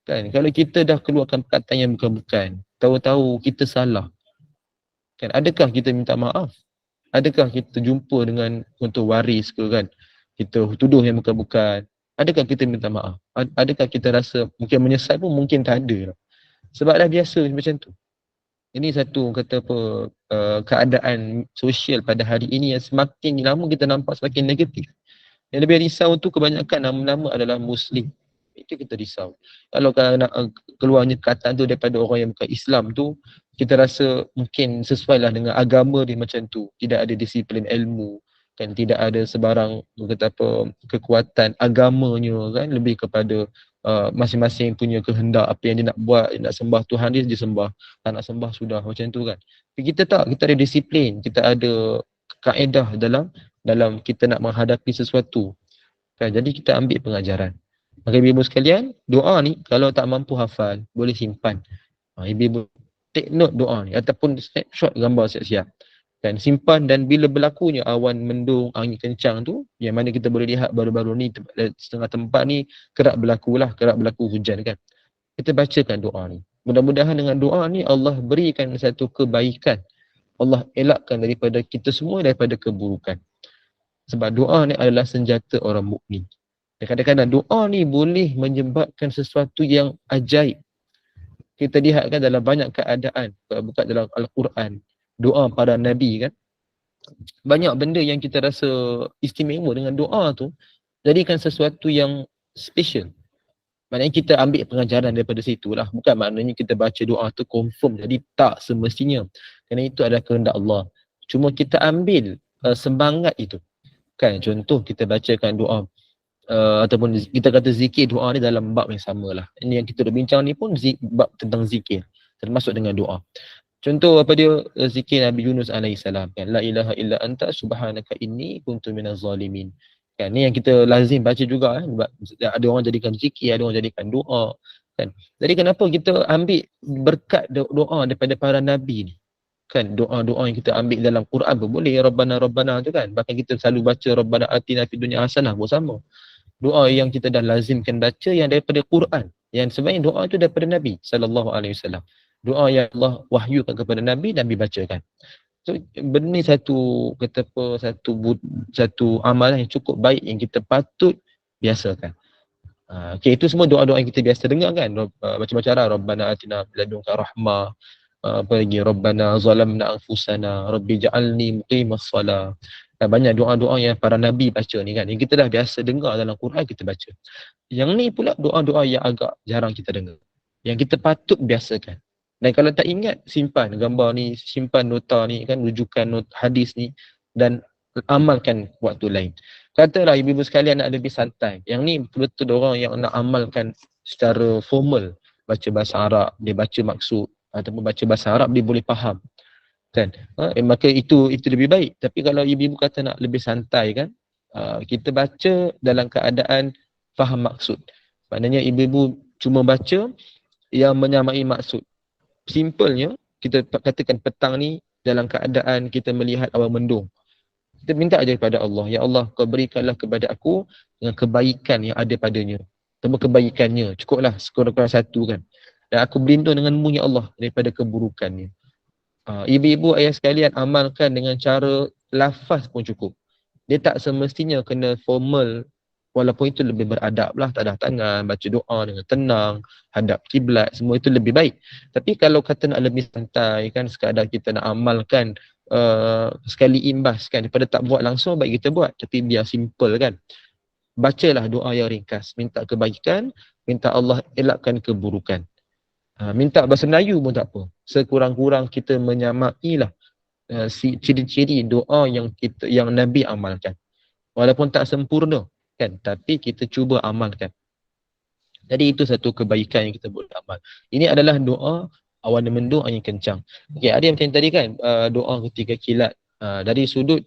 kan. Kalau kita dah keluarkan perkataan yang bukan-bukan, tahu-tahu kita salah, kan, adakah kita minta maaf? Adakah kita jumpa dengan untuk waris ke, kan, kita tuduh yang bukan-bukan, adakah kita minta maaf? Adakah kita rasa mungkin menyesal pun mungkin tak ada. Sebab dah biasa macam tu. Ini satu kata apa, keadaan sosial pada hari ini yang semakin lama kita nampak semakin negatif. Yang lebih risau tu kebanyakan nama-nama adalah Muslim. Itu kita risau. Kalau nak keluarnya perkataan tu daripada orang yang bukan Islam tu, kita rasa mungkin sesuai lah dengan agama dia macam tu. Tidak ada disiplin ilmu, kan, tidak ada sebarang kata apa, kekuatan agamanya, kan, lebih kepada masing-masing punya kehendak apa yang dia nak buat, dia nak sembah Tuhan dia sembah, tak nak sembah sudah, macam tu kan. Tapi kita tak, kita ada disiplin, kita ada kaedah dalam kita nak menghadapi sesuatu, kan. Jadi kita ambil pengajaran. Maka ibu-ibu sekalian, doa ni kalau tak mampu hafal, boleh simpan. Ibu-ibu take note doa ni ataupun snapshot gambar siap-siap, kan, simpan. Dan bila berlakunya awan mendung, angin kencang tu, yang mana kita boleh lihat baru-baru ni setengah tempat ni kerap berlaku hujan, kan, kita bacakan doa ni. Mudah-mudahan dengan doa ni Allah berikan satu kebaikan, Allah elakkan daripada kita semua daripada keburukan. Sebab doa ni adalah senjata orang mukmin. Dan kadang-kadang doa ni boleh menyebabkan sesuatu yang ajaib. Kita lihatkan dalam banyak keadaan, bukan dalam Al-Quran, doa para Nabi, kan, banyak benda yang kita rasa istimewa dengan doa tu, jadikan sesuatu yang special. Maknanya kita ambil pengajaran daripada situ lah. Bukan maknanya kita baca doa tu confirm, jadi tak semestinya. Kerana itu adalah kehendak Allah. Cuma kita ambil semangat itu. Kan, contoh kita bacakan doa ataupun kita kata zikir, doa ni dalam bab yang sama lah. Ini yang kita dah bincang ni pun bab tentang zikir, termasuk dengan doa. Contoh apa dia, zikir Nabi Yunus AS, kan, la ilaha illa anta subhanaka inni kuntu minaz zalimin. Kan, ni yang kita lazim baca juga, kan. Ada orang jadikan zikir, ada orang jadikan doa, kan. Jadi kenapa kita ambil berkat doa daripada para nabi ni? Kan, doa-doa yang kita ambil dalam Quran pun boleh, Rabbana tu, kan. Bahkan kita selalu baca Rabbana atina fid dunya hasanah pun sama. Doa yang kita dah lazimkan baca yang daripada Quran, yang sebenarnya doa itu daripada Nabi SAW. Doa yang Allah wahyukan kepada Nabi, Nabi bacakan. So benda ni satu kata apa, satu amalan yang cukup baik yang kita patut biasakan. Okay, itu semua doa-doa yang kita biasa dengar, kan. Macam-macam lah, Rabbana atina fil ladunka rahmah, apa lagi, Rabbana zalamna anfusana, Rabbi ja'alni muqimas salah. Banyak doa-doa yang para Nabi baca ni, kan, yang kita dah biasa dengar dalam Quran, kita baca. Yang ni pula doa-doa yang agak jarang kita dengar, yang kita patut biasakan. Dan kalau tak ingat, simpan gambar ni, simpan nota ni, kan, rujukan hadis ni, dan amalkan waktu lain. Katalah ibu-ibu sekalian nak lebih santai, yang ni betul-betul orang yang nak amalkan secara formal, baca bahasa Arab, dia baca maksud, ataupun baca bahasa Arab dia boleh faham, kan. Maka itu lebih baik. Tapi kalau ibu-ibu kata nak lebih santai, kan, kita baca dalam keadaan faham maksud. Maknanya ibu-ibu cuma baca yang menyamai maksud. Simpelnya, kita katakan petang ni dalam keadaan kita melihat awan mendung, kita minta aja kepada Allah, ya Allah, kau berikanlah kepada aku dengan kebaikan yang ada padanya. Temu kebaikannya, cukuplah sekurang-kurang satu, kan. Dan aku berlindung denganmu, ya Allah, daripada keburukannya. Ibu-ibu, ayah sekalian, amalkan dengan cara lafaz pun cukup. Dia tak semestinya kena formal, walaupun itu lebih beradab lah, tadah tangan, baca doa dengan tenang, hadap kiblat, semua itu lebih baik. Tapi kalau kata nak lebih santai, kan, sekadar kita nak amalkan sekali imbas, kan, daripada tak buat langsung, baik kita buat, tapi biar simple, kan. Bacalah doa yang ringkas, minta kebaikan, minta Allah elakkan keburukan. Minta bahasa Melayu pun tak apa, sekurang-kurang kita menyamailah ciri-ciri doa yang Nabi amalkan, walaupun tak sempurna, kan, tapi kita cuba amalkan. Jadi itu satu kebaikan yang kita boleh amal. Ini adalah doa awan mendung angin kencang. Okey, ada yang macam tadi, kan, doa ketika kilat. Dari sudut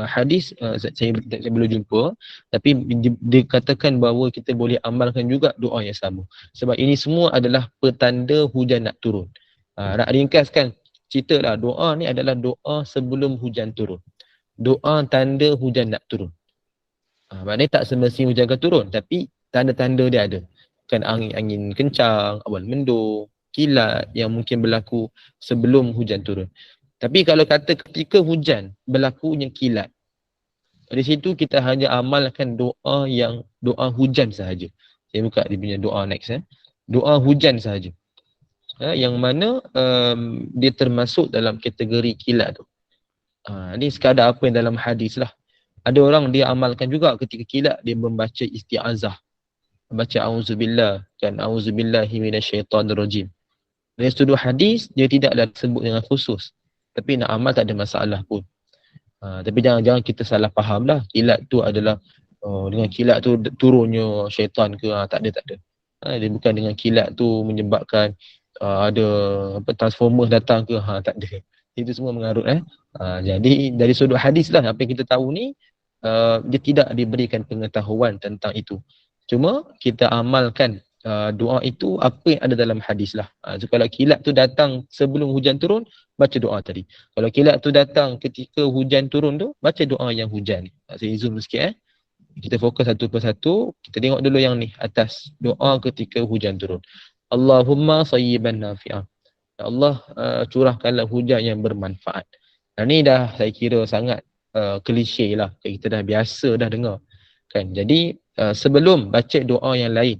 hadis saya belum jumpa, tapi dikatakan bahawa kita boleh amalkan juga doa yang sama. Sebab ini semua adalah petanda hujan nak turun. Nak ringkaskan ceritalah, doa ni adalah doa sebelum hujan turun. Doa tanda hujan nak turun. Maknanya tak semestinya hujan akan turun, tapi tanda-tanda dia ada. Kan, angin kencang, awan mendung, kilat yang mungkin berlaku sebelum hujan turun. Tapi kalau kata ketika hujan berlakunya kilat, di situ kita hanya amalkan doa hujan sahaja. Saya buka dia punya doa next. Doa hujan sahaja. yang mana dia termasuk dalam kategori kilat tu. Ni sekadar apa yang dalam hadis lah. Ada orang dia amalkan juga ketika kilat dia membaca isti'azah, baca auzubillah kan, auzubillahi minasyaitonirrajim. Dari sudut hadis dia tidaklah disebut dengan khusus, tapi nak amal tak ada masalah pun. Tapi jangan kita salah faham lah, kilat tu adalah dengan kilat tu turunnya syaitan ke, tak ada. Dia bukan dengan kilat tu menyebabkan ada transformer datang ke, tak ada. Itu semua mengarut. Jadi dari sudut hadis lah apa yang kita tahu ni, dia tidak diberikan pengetahuan tentang itu. Cuma kita amalkan doa itu apa yang ada dalam hadis lah. So kalau kilat tu datang sebelum hujan turun, baca doa tadi. Kalau kilat tu datang ketika hujan turun tu, baca doa yang hujan. Saya zoom sikit. Kita fokus satu persatu. Kita tengok dulu yang ni atas, doa ketika hujan turun. Allahumma sayyiban nafi'ah. Ya Allah, curahkanlah hujan yang bermanfaat. Dan ni dah saya kira sangat klise lah. Kita dah biasa dah dengar. Kan? Jadi sebelum baca doa yang lain.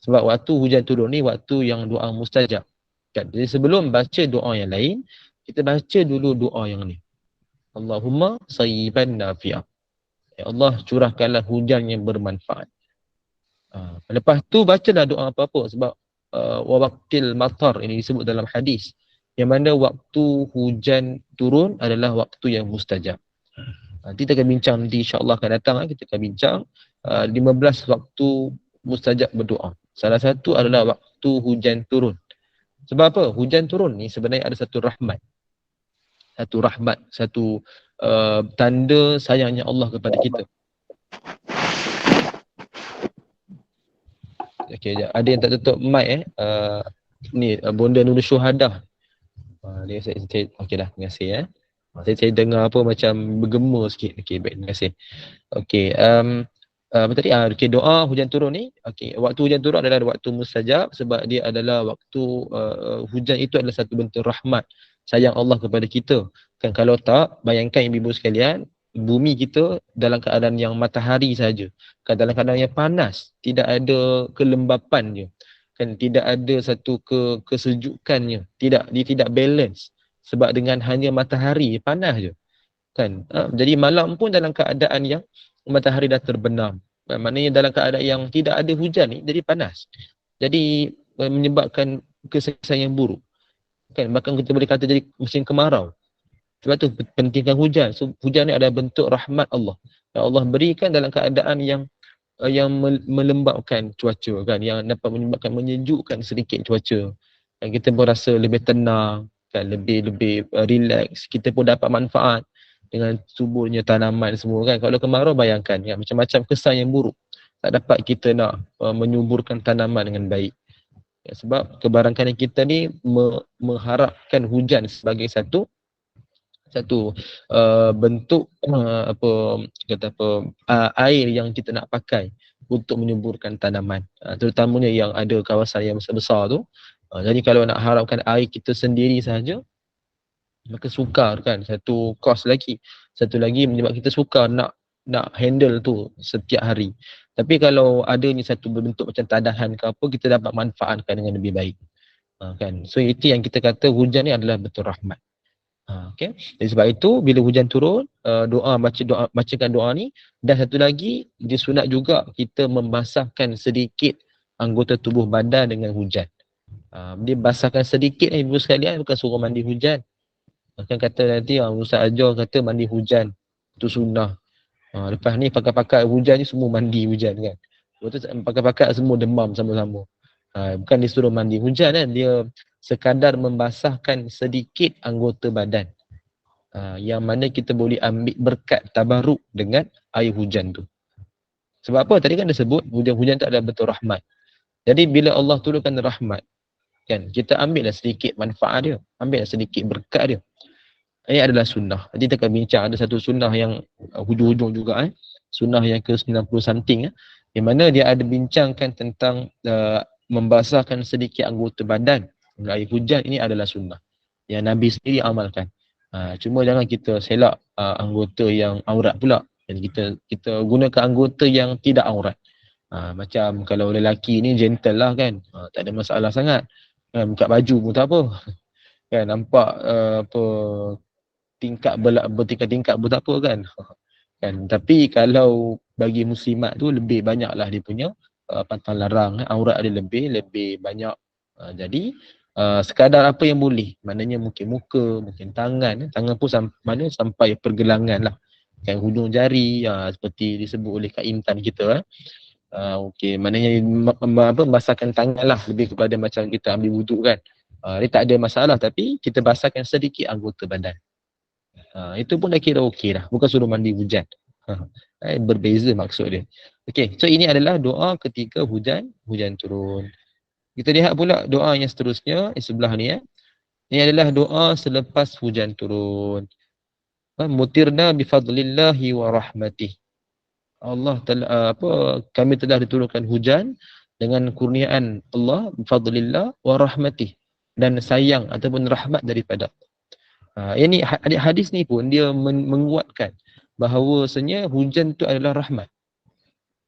Sebab waktu hujan turun ni waktu yang doa mustajab. Kan? Jadi sebelum baca doa yang lain, kita baca dulu doa yang ni. Allahumma sayyiban nafi'ah. Ya Allah, curahkanlah hujan yang bermanfaat. Lepas tu bacalah doa apa-apa sebab waqtil matar ini disebut dalam hadis yang mana waktu hujan turun adalah waktu yang mustajab. Nanti kita akan bincang, nanti insya-Allah akan datang kita akan bincang 15 waktu mustajab berdoa. Salah satu adalah waktu hujan turun. Sebab apa? Hujan turun ni sebenarnya ada satu rahmat. Satu tanda sayangnya Allah kepada kita. Okey, ada yang tak tutup mic ni Bonda Nurul Syuhada. Dia saya okeylah, terima kasih saya dengar apa macam bergema sikit. Okey, baik, terima kasih. Okey, apa tadi? Okey, doa hujan turun ni. Okey, waktu hujan turun adalah waktu mustajab sebab dia adalah waktu hujan itu adalah satu bentuk rahmat sayang Allah kepada kita. Kan kalau tak, bayangkan ibu-ibu sekalian, bumi kita dalam keadaan yang matahari saja. Kan dalam keadaan yang panas, tidak ada kelembapannya. Kan tidak ada satu kesejukannya. Dia tidak balance sebab dengan hanya matahari panas je. Kan? Jadi malam pun dalam keadaan yang matahari dah terbenam. Maknanya dalam keadaan yang tidak ada hujan ni jadi panas. Jadi menyebabkan kesan yang buruk. Kan bahkan kita boleh kata jadi musim kemarau. Sebab tu pentingkan hujan. So hujan ni adalah bentuk rahmat Allah. Yang Allah berikan dalam keadaan yang melembabkan cuaca kan, yang dapat menyebabkan menyejukkan sedikit cuaca. Dan kita pun rasa lebih tenang kan, lebih relax. Kita pun dapat manfaat dengan suburnya tanaman semua kan. Kalau kemarau bayangkan kan, macam-macam kesan yang buruk. Tak dapat kita nak menyuburkan tanaman dengan baik. Ya, sebab kebarangkalian kita ni mengharapkan hujan sebagai satu bentuk air yang kita nak pakai untuk menyuburkan tanaman, terutamanya yang ada kawasan yang besar-besar tu. Jadi kalau nak harapkan air kita sendiri sahaja, maka sukar kan, satu kos lagi, satu lagi menyebabkan kita sukar nak handle tu setiap hari. Tapi kalau adanya satu bentuk macam tadahan ke apa, kita dapat manfaatkan dengan lebih baik. Kan, so itu yang kita kata hujan ni adalah betul rahmat. Okay. Jadi sebab itu bila hujan turun, bacakan doa ni. Dan satu lagi, disunat juga kita membasahkan sedikit anggota tubuh badan dengan hujan. Dia basahkan sedikit ibu sekalian, bukan suruh mandi hujan. Kan kata nanti Ustaz Ajar kata mandi hujan itu sunnah. Lepas ni pakai-pakai hujan ni semua mandi hujan kan. Lepas tu pakai-pakai semua demam sama-sama. Bukan disuruh mandi hujan kan, dia sekadar membasahkan sedikit anggota badan. Yang mana kita boleh ambil berkat tabaruk dengan air hujan tu. Sebab apa? Tadi kan dia sebut hujan tu adalah betul rahmat. Jadi bila Allah turunkan rahmat, kan, kita ambillah sedikit manfaat dia, ambillah sedikit berkat dia. Ini adalah sunnah. Nanti kita akan bincang ada satu sunnah yang hujung-hujung juga, sunnah yang ke-90 something, yang mana dia ada bincangkan tentang membasahkan sedikit anggota badan dengan air hujan. Ini adalah sunnah yang Nabi sendiri amalkan. Cuma jangan kita selak anggota yang aurat pula. Dan kita gunakan anggota yang tidak aurat. Macam kalau lelaki ni gentle lah kan, tak ada masalah sangat. buka baju pun tak apa. Kan nampak apa tingkat bertingkat-tingkat pun tak apa kan. Kan tapi kalau bagi muslimat tu lebih banyaklah dia punya pantang larang, aurat dia lebih banyak. Jadi sekadar apa yang boleh, maknanya mungkin muka, mungkin tangan pun mana sampai pergelangan lah, kan hujung jari, seperti disebut oleh Kak Intan kita. Okey, maknanya basahkan tangan lah, lebih kepada macam kita ambil wuduk kan. Dia tak ada masalah, tapi kita basahkan sedikit anggota badan. Itu pun dah kira okey dah, bukan suruh mandi hujan. Berbeza maksud dia. Okey, so ini adalah doa ketika hujan turun. Kita lihat pula doa yang seterusnya di sebelah ni. Ini adalah doa selepas hujan turun. Mutirna bifadlillahi wa rahmatih. Allah telah kami telah diturunkan hujan dengan kurniaan Allah, bifadlillah wa rahmatih, dan sayang ataupun rahmat daripada ini hadis ni pun dia menguatkan bahawasanya hujan tu adalah rahmat.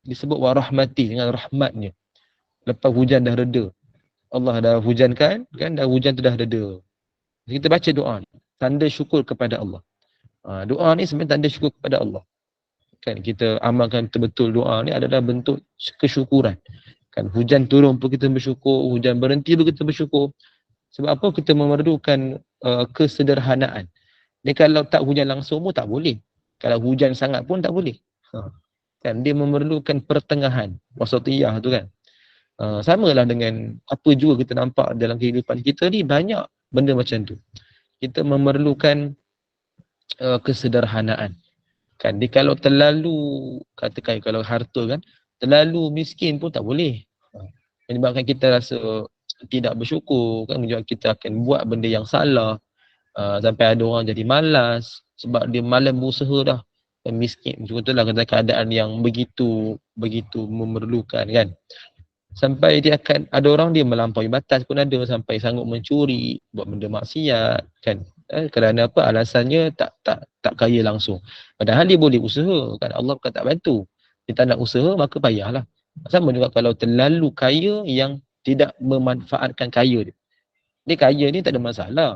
Disebut wa rahmati, dengan rahmatnya. Lepas hujan dah reda, Allah dah hujankan kan, dah hujan tu dah reda, kita baca doa ni, tanda syukur kepada Allah. Doa ni sebenarnya tanda syukur kepada Allah. Kan kita amalkan betul-betul doa ni adalah bentuk kesyukuran. Kan hujan turun pun kita bersyukur, hujan berhenti pun kita bersyukur. Sebab apa? Kita memerlukan kesederhanaan. Dia kalau tak hujan langsung pun tak boleh. Kalau hujan sangat pun tak boleh. Kan dia memerlukan pertengahan, wasatiyah tu kan. Samalah dengan apa juga kita nampak dalam kehidupan kita ni, banyak benda macam tu. Kita memerlukan kesederhanaan. Kan dia kalau terlalu, katakan kalau harta kan, terlalu miskin pun tak boleh. Menyebabkan kita rasa tidak bersyukur kan, menyebabkan kita akan buat benda yang salah. Sampai ada orang jadi malas sebab dia malas berusaha dah. Dan miskin, contohlah keadaan yang begitu memerlukan kan. Sampai dia akan, ada orang dia melampaui batas pun ada, sampai sanggup mencuri, buat benda maksiat kan. Kerana apa? Alasannya tak kaya langsung. Padahal dia boleh usaha kan, Allah bukan tak bantu. Dia tak nak usaha maka payahlah. Sama juga kalau terlalu kaya yang tidak memanfaatkan kaya dia. Dia kaya ni tak ada masalah.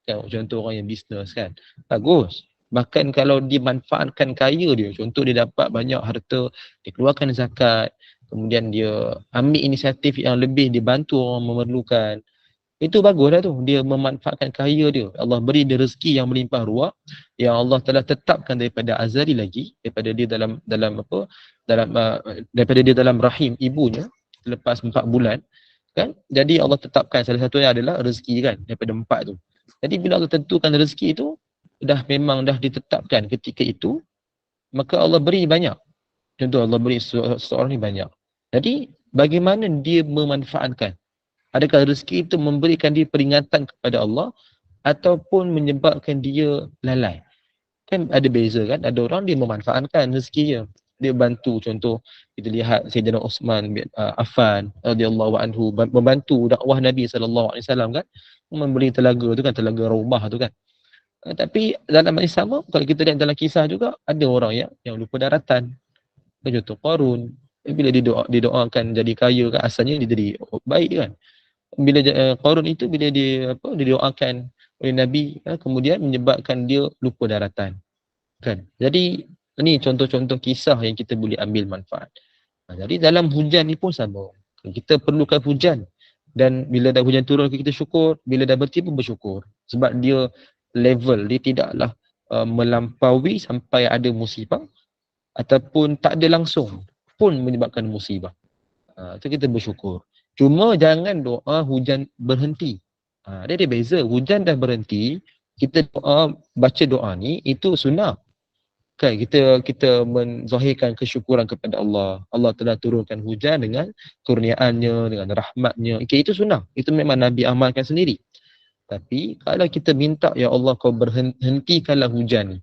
Kan, contoh orang yang bisnes kan, bagus. Bahkan kalau dimanfaatkan kaya dia, contoh dia dapat banyak harta, dia keluarkan zakat, kemudian dia ambil inisiatif yang lebih, dia bantu orang memerlukan, itu bagus lah tu. Dia memanfaatkan kaya dia, Allah beri dia rezeki yang melimpah ruah, yang Allah telah tetapkan daripada azali lagi, daripada dia daripada dia dalam rahim ibunya lepas 4 bulan kan. Jadi Allah tetapkan, salah satunya adalah rezeki kan, daripada 4 tu. Jadi bila Allah tentukan rezeki itu memang dah ditetapkan ketika itu, maka Allah beri banyak. Contoh Allah beri seseorang ni banyak. Jadi bagaimana dia memanfaatkan? Adakah rezeki itu memberikan dia peringatan kepada Allah ataupun menyebabkan dia lalai? Kan ada beza kan. Ada orang dia memanfaatkan rezekinya, dia bantu. Contoh kita lihat Sayyidina Uthman bin Affan radhiyallahu anhu membantu dakwah Nabi sallallahu alaihi wasallam kan, memberi telaga tu kan, telaga Raumah tu kan. Tapi dalam masa sama, kalau kita lihat dalam kisah juga, ada orang yang lupa daratan. Contoh Qarun, bila didoakan jadi kaya kan, asalnya dia jadi baik kan. Bila Qarun itu bila didoakan oleh Nabi, kemudian menyebabkan dia lupa daratan kan. Jadi ini contoh-contoh kisah yang kita boleh ambil manfaat. Jadi dalam hujan ni pun sama, kita perlukan hujan, dan bila dah hujan turun kita syukur, bila dah berhenti pun bersyukur, sebab dia level dia tidaklah melampaui sampai ada musibah, ataupun tak ada langsung pun menyebabkan musibah. So kita bersyukur. Cuma jangan doa hujan berhenti. Dia ada beza. Hujan dah berhenti, kita baca doa ni, itu sunnah. Kan kita menzahirkan kesyukuran kepada Allah. Allah telah turunkan hujan dengan kurniaannya, dengan rahmatnya. Okay, itu sunnah. Itu memang Nabi amalkan sendiri. Tapi kalau kita minta, ya Allah kau berhentikanlah hujan ni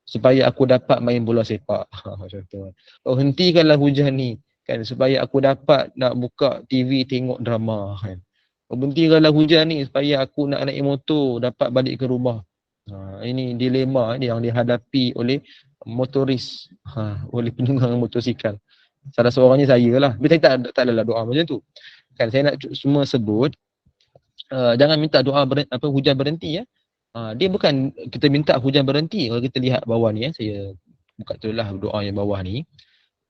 supaya aku dapat main bola sepak. Contoh. Kau hentikanlah hujan ni kan supaya aku dapat nak buka TV tengok drama kan. Kau hentikanlah hujan ni supaya aku nak naik motor dapat balik ke rumah. Ini dilema yang dihadapi oleh motoris, oleh penunggang motosikal. Salah seorangnya saya lah. Tapi saya tak adalah doa macam tu. Kan saya nak semua sebut jangan minta doa hujan berhenti ya. Dia bukan kita minta hujan berhenti. Kalau kita lihat bawah ni ya, saya buka tulah doa yang bawah ni.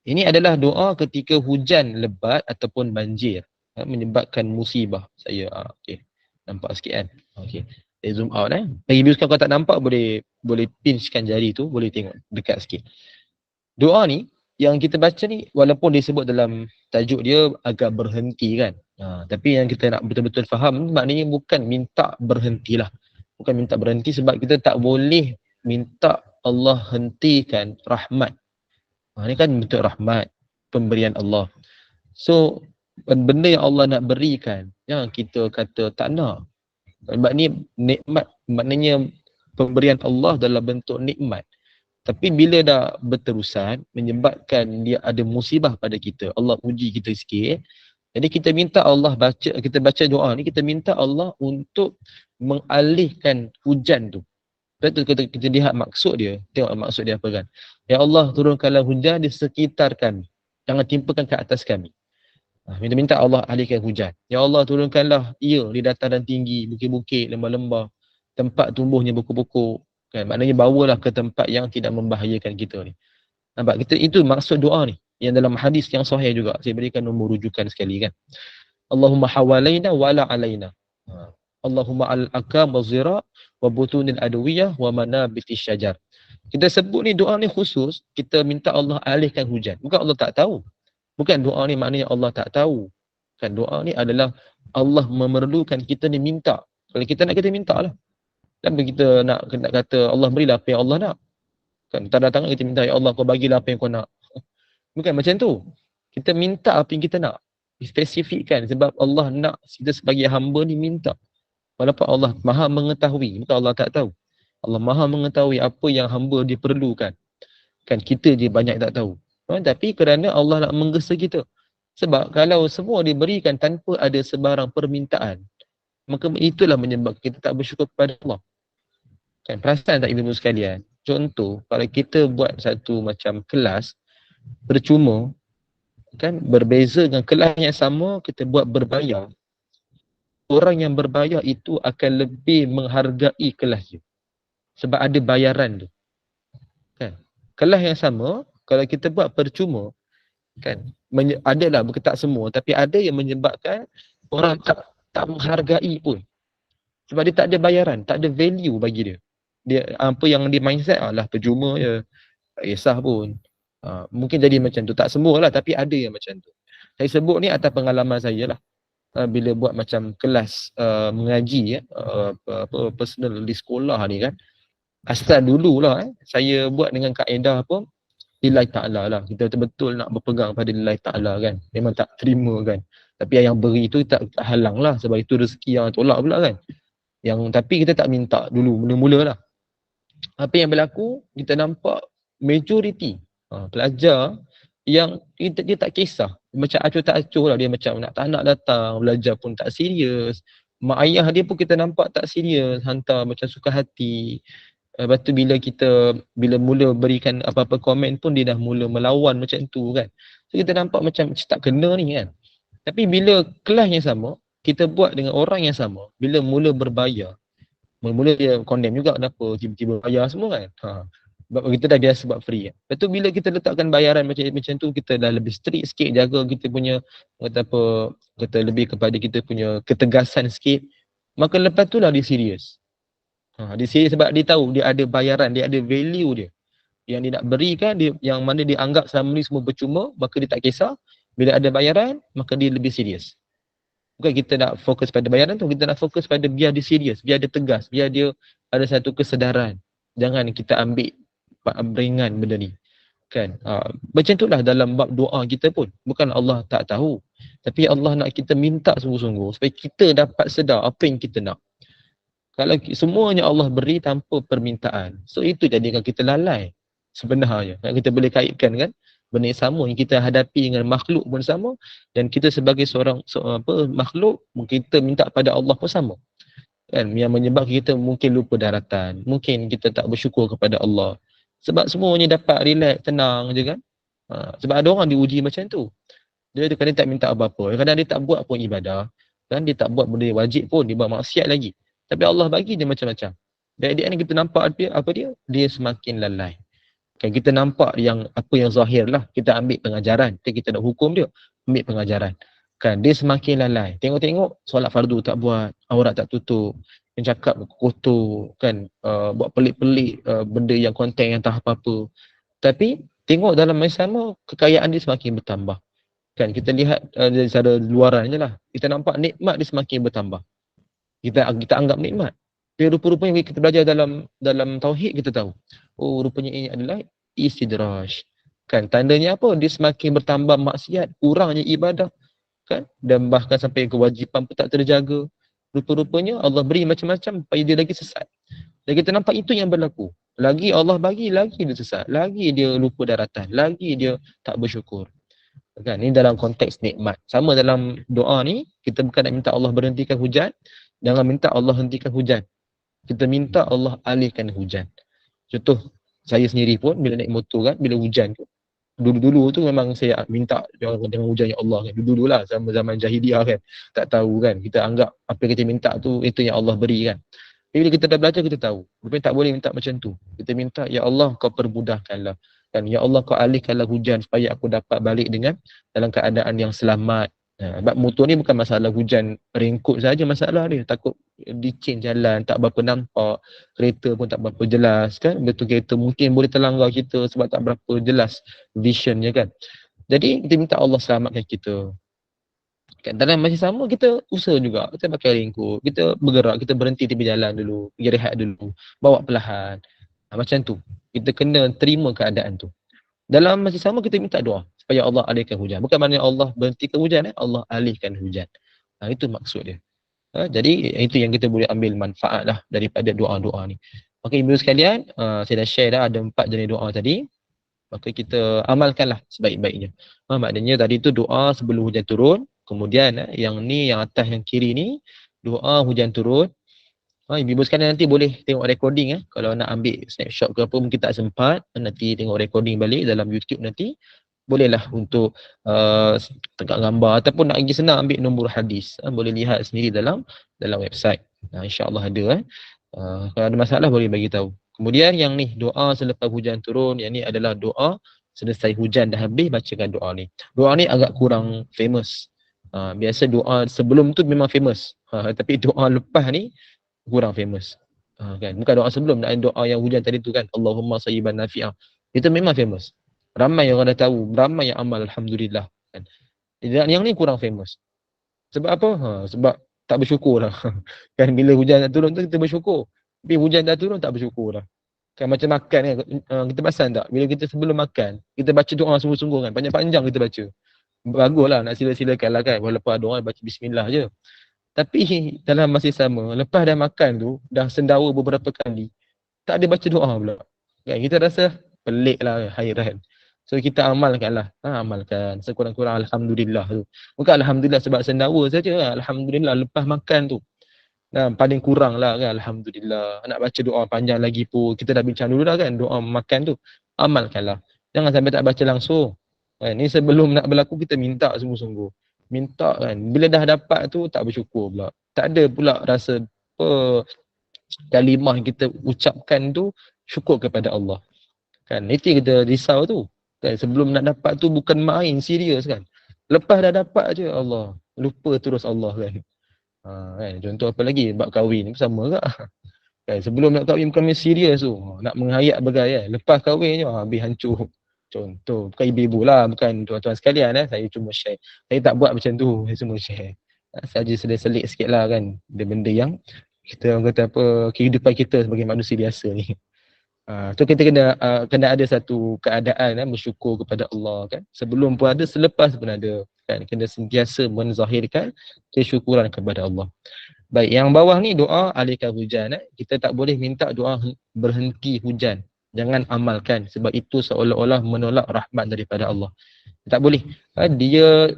Ini adalah doa ketika hujan lebat ataupun banjir menyebabkan musibah. Saya okey. Nampak sikit kan? Okey. Saya zoom out Lagi views kalau tak nampak boleh pinchkan jari tu, boleh tengok dekat sikit. Doa ni yang kita baca ni walaupun disebut dalam tajuk dia agak berhenti kan. Tapi yang kita nak betul-betul faham maknanya bukan minta berhentilah. Bukan minta berhenti sebab kita tak boleh minta Allah hentikan rahmat. Ini kan bentuk rahmat, pemberian Allah. So, benda yang Allah nak berikan, yang kita kata tak nak. Sebab ni nikmat, maknanya pemberian Allah dalam bentuk nikmat. Tapi bila dah berterusan, menyebabkan dia ada musibah pada kita, Allah uji kita sikit. Jadi kita minta Allah kita baca doa ni, kita minta Allah untuk mengalihkan hujan tu. Betul kita lihat maksud dia, tengok maksud dia apa kan. Ya Allah, turunkanlah hujan di sekitar kami. Jangan timpakan ke atas kami. Minta Allah alihkan hujan. Ya Allah, turunkanlah ia di dataran tinggi, bukit-bukit, lembah-lembah, tempat tumbuhnya pokok-pokok. Kan? Maknanya bawalah ke tempat yang tidak membahayakan kita ni. Nampak? Itu maksud doa ni. Yang dalam hadis yang sahih juga. Saya berikan nombor rujukan sekali kan. Allahumma hawalaina wala alaina. Allahumma al-akam wa zira wa butunil adwiyah wa manabiti syajar. Kita sebut ni doa ni khusus, kita minta Allah alihkan hujan. Bukan Allah tak tahu. Bukan doa ni maknanya Allah tak tahu. Kan doa ni adalah Allah memerlukan kita ni minta. Kalau kita nak, kita minta lah. Kenapa kita nak kata Allah berilah apa yang Allah nak? Kan tanda tangan kita minta, ya Allah kau bagilah apa yang kau nak. Bukan macam tu. Kita minta apa yang kita nak. Spesifikkan sebab Allah nak kita sebagai hamba ni minta. Walaupun Allah maha mengetahui, bukan Allah tak tahu. Allah maha mengetahui apa yang hamba dia perlukan. Kan kita je banyak tak tahu. Tapi kerana Allah nak menggesa kita. Sebab kalau semua diberikan tanpa ada sebarang permintaan, maka itulah menyebabkan kita tak bersyukur kepada Allah. Kan perasan tak ibu sekalian? Contoh, kalau kita buat satu macam kelas percuma, kan berbeza dengan kelas yang sama kita buat berbayar. Orang yang berbayar itu akan lebih menghargai kelas dia. Sebab ada bayaran tu. Kan? Kelas yang sama, kalau kita buat percuma, kan? Adalah, bukan tak semua, tapi ada yang menyebabkan orang tak menghargai pun. Sebab dia tak ada bayaran, tak ada value bagi dia. Dia apa yang dia mindset lah percuma je. Tak kisah pun. Mungkin jadi macam tu. Tak semua lah, tapi ada yang macam tu. Saya sebut ni atas pengalaman saya lah. Bila buat macam kelas mengaji personal di sekolah ni kan, asal dululah saya buat dengan kaedah apa, lillahi ta'ala lah, kita betul-betul nak berpegang pada lillahi ta'ala kan, memang tak terima kan, tapi yang beri tu tak halang lah, sebab itu rezeki yang tolak pula kan, tapi kita tak minta dulu mula-mula lah. Apa yang berlaku, kita nampak majoriti pelajar yang dia tak kisah, macam acuh tak acuh lah, dia macam tak nak datang, belajar pun tak serius. Mak ayah dia pun kita nampak tak serius, hantar macam suka hati. Lepas tu bila mula berikan apa-apa komen pun dia dah mula melawan macam tu kan. So kita nampak macam tak kena ni kan. Tapi bila kelas yang sama, kita buat dengan orang yang sama, bila mula berbayar, mula-mula dia condemn juga kenapa tiba-tiba bayar semua kan. Sebab kita dah biasa buat free kan. Lepas tu bila kita letakkan bayaran macam tu, kita dah lebih strict sikit, jaga kita punya kata lebih kepada kita punya ketegasan sikit. Maka lepas tu lah dia serius. Dia serius sebab dia tahu dia ada bayaran, dia ada value dia. Yang dia nak berikan, yang mana dia anggap selama ni semua percuma, maka dia tak kisah. Bila ada bayaran, maka dia lebih serius. Bukan kita nak fokus pada bayaran tu, kita nak fokus pada biar dia serius, biar dia tegas, biar dia ada satu kesedaran. Jangan kita ambil ringan benda ni kan. Macam itulah dalam bab doa kita pun, bukan Allah tak tahu, tapi Allah nak kita minta sungguh-sungguh supaya kita dapat sedar apa yang kita nak. Kalau semuanya Allah beri tanpa permintaan, so itu jadikan kita lalai sebenarnya. Kita boleh kaitkan kan benda yang sama yang kita hadapi dengan makhluk pun sama, dan kita sebagai seorang makhluk, kita minta pada Allah pun sama kan, yang menyebabkan kita mungkin lupa daratan, mungkin kita tak bersyukur kepada Allah. Sebab semuanya dapat relax, tenang je kan. Sebab ada orang diuji macam tu. Dia kadang tak minta apa-apa. Kadang dia tak buat pun ibadah. Kan dia tak buat benda yang wajib pun, dia buat maksiat lagi. Tapi Allah bagi dia macam-macam. Dan dia kita nampak dia, apa dia? Dia semakin lalai. Kan kita nampak yang apa yang zahir lah, kita ambil pengajaran. Kita nak hukum dia, ambil pengajaran. Kan dia semakin lalai. Tengok-tengok solat fardu tak buat, aurat tak tutup, yang cakap kotor, kan buat pelik-pelik benda yang konten yang tak apa-apa. Tapi tengok dalam masa sama kekayaan dia semakin bertambah. Kan kita lihat dari secara luaran je lah. Kita nampak nikmat dia semakin bertambah. Kita anggap nikmat. Tapi rupa-rupanya kita belajar dalam tauhid kita tahu. Oh, rupanya ini adalah istidraj. Kan tandanya apa? Dia semakin bertambah maksiat, kurangnya ibadah, kan? Dan bahkan sampai kewajipan pun tak terjaga. Rupa-rupanya Allah beri macam-macam supaya dia lagi sesat. Dan kita nampak itu yang berlaku. Lagi Allah bagi, lagi dia sesat. Lagi dia lupa daratan. Lagi dia tak bersyukur. Kan? Ini dalam konteks nikmat. Sama dalam doa ni, kita bukan nak minta Allah berhentikan hujan. Jangan minta Allah hentikan hujan. Kita minta Allah alihkan hujan. Contoh, saya sendiri pun bila naik motor kan, bila hujan tu, dulu-dulu tu memang saya minta dengan hujan ya Allah kan. Dulu-dulu lah, zaman jahiliah kan. Tak tahu kan, kita anggap apa yang kita minta tu, itu yang Allah beri kan. Tapi bila kita dah belajar, kita tahu. Rupanya tak boleh minta macam tu. Kita minta, ya Allah kau permudahkanlah. Kan, ya Allah kau alihkanlah hujan supaya aku dapat balik dengan dalam keadaan yang selamat. Sebab motor ni bukan masalah hujan ringkut saja masalah dia. Takut licin jalan, tak berapa nampak. Kereta pun tak berapa jelas kan. Betul kereta mungkin boleh terlanggar kita sebab tak berapa jelas visionnya kan. Jadi kita minta Allah selamatkan kita. Kan dalam masa sama kita usaha juga. Kita pakai ringkut, kita bergerak, kita berhenti tepi jalan dulu, pergi rehat dulu, bawa perlahan. Macam tu. Kita kena terima keadaan tu. Dalam masa sama kita minta doa supaya Allah alihkan hujan. Bukan maknanya Allah berhentikan hujan, Allah alihkan hujan. Itu maksud dia. Jadi itu yang kita boleh ambil manfaat lah daripada doa-doa ni. Maka ibu sekalian, saya dah share dah ada 4 jenis doa tadi. Maka kita amalkanlah sebaik-baiknya. Maknanya tadi tu doa sebelum hujan turun. Kemudian yang ni, yang atas yang kiri ni, doa hujan turun. Ibu sekalian nanti boleh tengok recording kalau nak ambil snapshot ke apa mungkin tak sempat, nanti tengok recording balik dalam YouTube nanti. Bolehlah untuk tegak gambar ataupun nak pergi senang ambil nombor hadis. Boleh lihat sendiri dalam website. InsyaAllah ada. Kalau ada masalah boleh bagi tahu. Kemudian yang ni doa selepas hujan turun, yang ni adalah doa selesai hujan dah habis bacakan doa ni. Doa ni agak kurang famous. Biasa doa sebelum tu memang famous. Tapi doa lepas ni kurang famous. Kan? Bukan doa sebelum, doa yang hujan tadi tu kan. Allahumma sayyiban nafi'ah. Itu memang famous. Ramai yang orang dah tahu, ramai yang amal alhamdulillah. Kan? Yang ni kurang famous. Sebab apa? Sebab tak bersyukur lah. Kan bila hujan dah turun tu kita bersyukur. Tapi hujan dah turun tak bersyukur lah. Kan macam makan kan, kita perasan tak? Bila kita sebelum makan, kita baca doa sungguh-sungguh kan. Panjang-panjang kita baca. Baguslah nak sila-silakan lah kan. Walaupun doa baca bismillah je. Tapi dalam masa sama, lepas dah makan tu, dah sendawa beberapa kali, tak ada baca doa pula. Kan? Kita rasa pelik lah, hairan. So kita amalkan lah. Amalkan. Sekurang-kurang Alhamdulillah tu. Bukan Alhamdulillah sebab sendawa saja. Alhamdulillah lepas makan tu. Paling kurang lah kan. Alhamdulillah. Nak baca doa panjang lagi pun. Kita dah bincang dulu dah kan. Doa makan tu. Amalkan lah. Jangan sampai tak baca langsung. Ni sebelum nak berlaku kita minta sungguh-sungguh. Minta kan, bila dah dapat tu tak bersyukur pula. Tak ada pula rasa apa kalimah yang kita ucapkan tu syukur kepada Allah. Kan itu kita risau tu. Kan sebelum nak dapat tu bukan main, serius kan. Lepas dah dapat je Allah, lupa terus Allah kan. Kan contoh apa lagi bab kahwin sama tak? Kan sebelum nak kahwin bukan main serius tu. Nak menghayat bagai kan. Lepas kahwin je habis hancur. Contoh, bukan ibu-ibu lah, bukan tuan-tuan sekalian saya cuma share. Saya tak buat macam tu, saya cuma share. Saja selit-selit sikit lah kan, benda yang kita orang kata apa, kehidupan kita sebagai manusia biasa ni. So kita kena ada satu keadaan bersyukur kepada Allah kan. Sebelum pun ada, selepas pun ada kan. Kena sentiasa menzahirkan kesyukuran kepada Allah. Baik, yang bawah ni doa alihkan hujan. Kita tak boleh minta doa berhenti hujan. Jangan amalkan sebab itu seolah-olah menolak rahmat daripada Allah. Tak boleh. Dia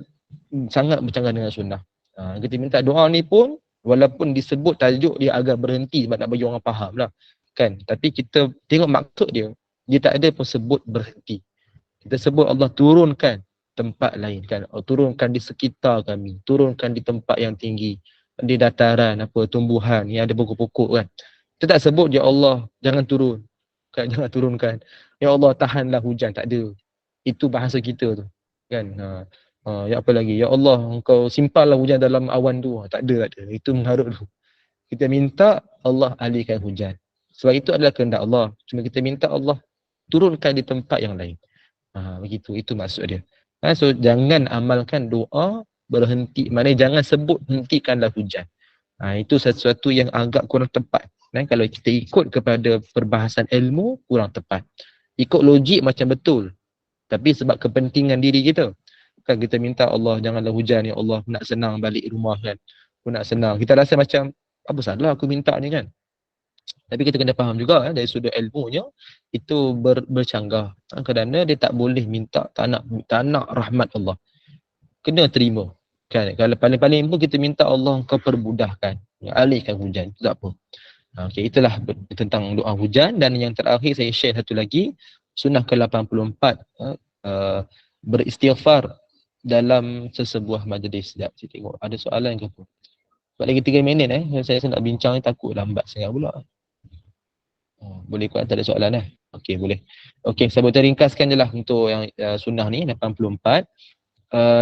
sangat bercanggah dengan sunnah. Kita minta doa ni pun walaupun disebut tajuk dia agak berhenti sebab nak bagi orang faham lah. Kan? Tapi kita tengok maksud dia. Dia tak ada pun sebut berhenti. Kita sebut Allah turunkan tempat lain kan. Turunkan di sekitar kami, turunkan di tempat yang tinggi, di dataran apa tumbuhan yang ada pokok-pokok kan. Kita tak sebut ya Allah jangan turun. Kan jangan turunkan. Ya Allah tahanlah hujan, tak ada. Itu bahasa kita tu. Kan. Ya apa lagi? Ya Allah engkau simpanlah hujan dalam awan tu. Tak ada, tak ada. Itu mengharap tu. Kita minta Allah alihkan hujan. Sebab itu adalah kehendak Allah. Cuma kita minta Allah turunkan di tempat yang lain. Begitu, itu maksud dia. So jangan amalkan doa berhenti, maknanya jangan sebut hentikanlah hujan. Itu sesuatu yang agak kurang tepat. Kalau kita ikut kepada perbahasan ilmu, kurang tepat. Ikut logik macam betul. Tapi sebab kepentingan diri kita, kan kita minta Allah janganlah hujan, ya Allah nak senang balik rumah kan. Aku nak senang. Kita rasa macam apa salah aku minta ni kan. Tapi kita kena faham juga dari sudut ilmunya itu bercanggah. Kerana dia tak boleh minta tak nak rahmat Allah. Kena terima. Kan? Kalau paling-paling pun kita minta Allah kau permudahkan, alihkan hujan. Itu tak apa. Okay, itulah tentang doa hujan. Dan yang terakhir saya share satu lagi, sunnah ke-84, beristighfar dalam sesebuah majlis. Sekejap saya tengok ada soalan ke apa. Sebab lagi 3 minit saya nak bincang ni takut lambat sangat pula. Boleh kuat tak ada soalan Okey, boleh. Okey, saya boleh ringkaskan je lah untuk yang sunnah ni 84.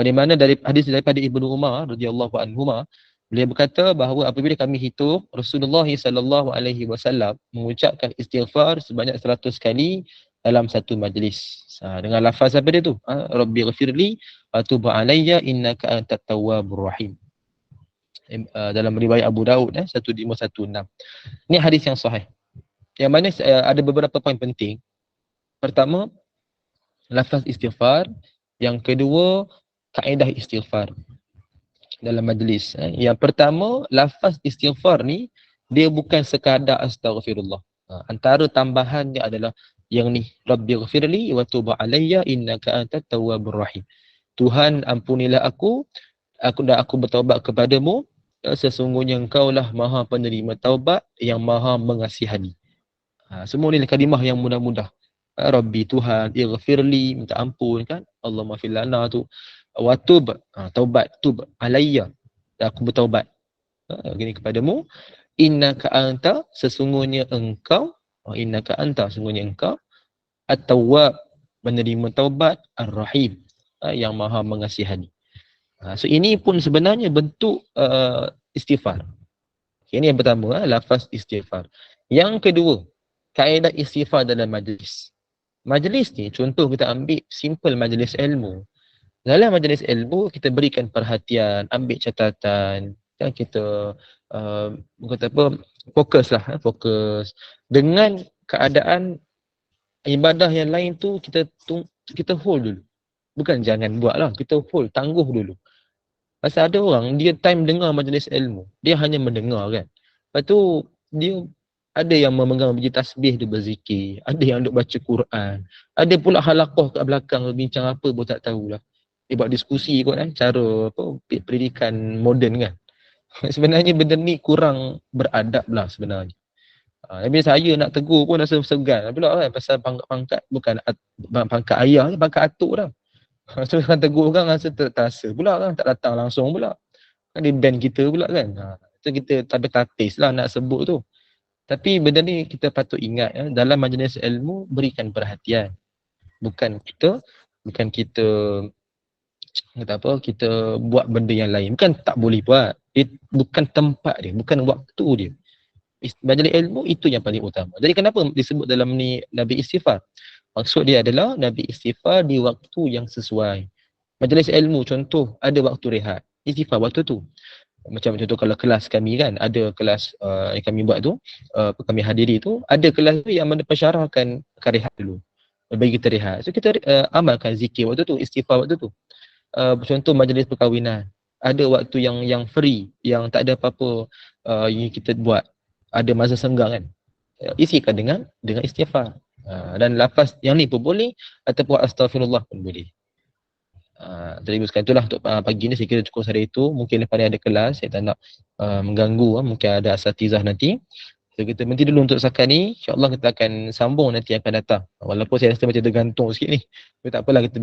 Di mana dari hadis daripada Ibnu Umar radhiyallahu anhuma, beliau berkata bahawa apabila kami hitung Rasulullah sallallahu alaihi wasallam mengucapkan istighfar sebanyak 100 kali dalam satu majlis. Dengan lafaz apa dia tu? Rabbi ghafirli wa tub alayya innaka antat tawwabur rahim. Dalam riwayat Abu Daud 1516. Ini hadis yang sahih. Yang mana ada beberapa poin penting. Pertama, lafaz istighfar. Yang kedua, kaedah istighfar dalam majlis. Yang pertama, lafaz istighfar ni dia bukan sekadar astaghfirullah. Antara tambahannya adalah yang ni, Rabbi ghafirli wa tub alayya innaka antat tawwabur rahim. Tuhan ampunilah aku dan aku bertaubat kepadamu, sesungguhnya engkau lah maha penerima taubat yang maha mengasihani. Semua ni kalimah yang mudah-mudah. Rabbi Tuhan, ighfirli, minta ampun kan. Allahumma fil lana tu. Wa tub, taubat, tub alayya. Dan aku bertaubat. Gini kepadamu. Innaka anta, sesungguhnya engkau. Innaka anta, sesungguhnya engkau. At-tawwab, menerima taubat. Ar-rahim, yang maha mengasihani. So ini pun sebenarnya bentuk istighfar. Ini yang pertama, lafaz istighfar. Yang kedua, kaedah istighfar dalam majlis. Majlis ni contoh kita ambil simple majlis ilmu. Dalam majlis ilmu kita berikan perhatian, ambil catatan, kan kita kata apa, fokus dengan keadaan ibadah yang lain tu kita hold dulu. Bukan jangan buat lah, kita hold, tangguh dulu. Pasal ada orang dia time dengar majlis ilmu, dia hanya mendengar kan. Lepas tu dia ada yang memegang biji tasbih dia berzikir, ada yang duk baca Quran, ada pula halaqah kat belakang bincang apa pun tak tahulah. Dia buat diskusi kot cara apa pendidikan moden kan. Sebenarnya benda ni kurang beradab lah sebenarnya. Bila saya nak tegur pun rasa segan pula kan pasal pangkat bukan pangkat ayah, pangkat atuk dah. So kan tegur kan rasa terasa pula kan, tak datang langsung pula. Kan dia ban kita pula kan. So kita tak bertatis lah nak sebut tu. Tapi benda ni kita patut ingat dalam majlis ilmu berikan perhatian. Bukan kita kita buat benda yang lain. Bukan tak boleh buat. Bukan tempat dia, bukan waktu dia. Majlis ilmu itu yang paling utama. Jadi kenapa disebut dalam ni Nabi istighfar? Maksud dia adalah Nabi istighfar di waktu yang sesuai. Majlis ilmu contoh ada waktu rehat. Istighfar waktu tu. Macam contoh kalau kelas kami kan, ada kelas yang kami buat tu, kami hadiri tu, ada kelas tu yang mempersyarahkan rehat dulu, bagi kita rehat. So kita amalkan zikir waktu tu, istighfar waktu tu. Contoh majlis perkahwinan, ada waktu yang free, yang tak ada apa-apa yang kita buat, ada masa senggang kan, isikan dengan istighfar. Dan lafaz yang ni pun boleh, ataupun astaghfirullah pun boleh. Jadi sekarang itulah untuk pagi ni saya kira cukup hari itu. Mungkin lepas ni ada kelas, saya tak nak mengganggu, mungkin ada asatizah nanti. So kita berhenti dulu untuk setakat ni. InsyaAllah kita akan sambung nanti akan datang. Walaupun saya rasa macam tergantung sikit ni, tapi tak apalah, kita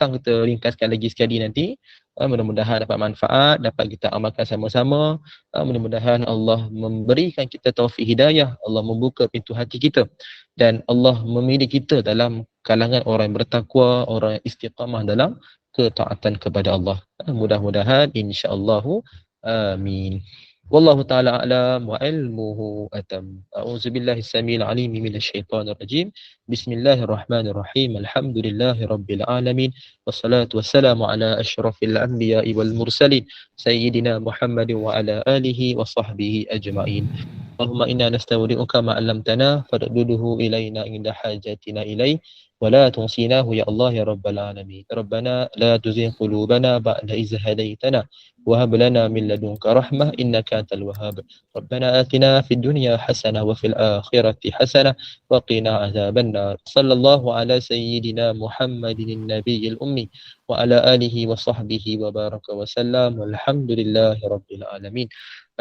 petang kita ringkaskan lagi sekali nanti. Mudah-mudahan dapat manfaat, dapat kita amalkan sama-sama. Mudah-mudahan Allah memberikan kita taufik hidayah, Allah membuka pintu hati kita dan Allah memilih kita dalam kalangan orang yang bertakwa, orang yang istiqamah dalam ketaatan kepada Allah. Mudah-mudahan insya-Allah. Amin. Wallahu ta'ala a'lam wa ilmuhu atam. A'udzubillahi samil alim minasy syaithanir rajim. Bismillahirrahmanirrahim. Alhamdulillahi rabbil alamin. Wassalatu wassalamu ala asyrafil anbiya'i wal mursalin sayyidina Muhammadin wa ala alihi wa sahbihi ajma'in. Allahumma inna nastaudi'uka ma 'allamtana fadduduhu ilaina inda hajatina ilaih wa la tunsinahu ya Allah ya rabbal alamin. Rabbana la tuzigh qulubana ba'da idh hadaytana وهب لنا من لدنك رحمة إنك أنت الوهاب ربنا آتنا في الدنيا حسنة وفي الآخرة حسنة وقنا عذاب النار صلى الله على سيدنا محمد النبي الأمي وعلى آله وصحبه وبارك وسلم والحمد لله رب العالمين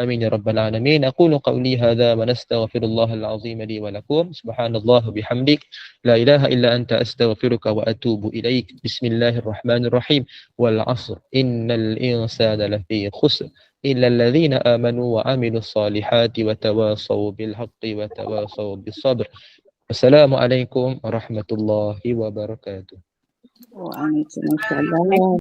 آمين يا رب العالمين. أقول قولي هذا ونستغفر الله العظيم لي ولكم سبحان الله وبحمدك لا إله إلا أنت أستغفرك وأتوب إليك بسم الله الرحمن الرحيم والعصر إن الإنسان لفي خسر إلا الذين آمنوا وعملوا الصالحات وتواصوا بالحق وتواصوا بالصبر. السلام عليكم ورحمة الله وبركاته. Waalaikumsalam.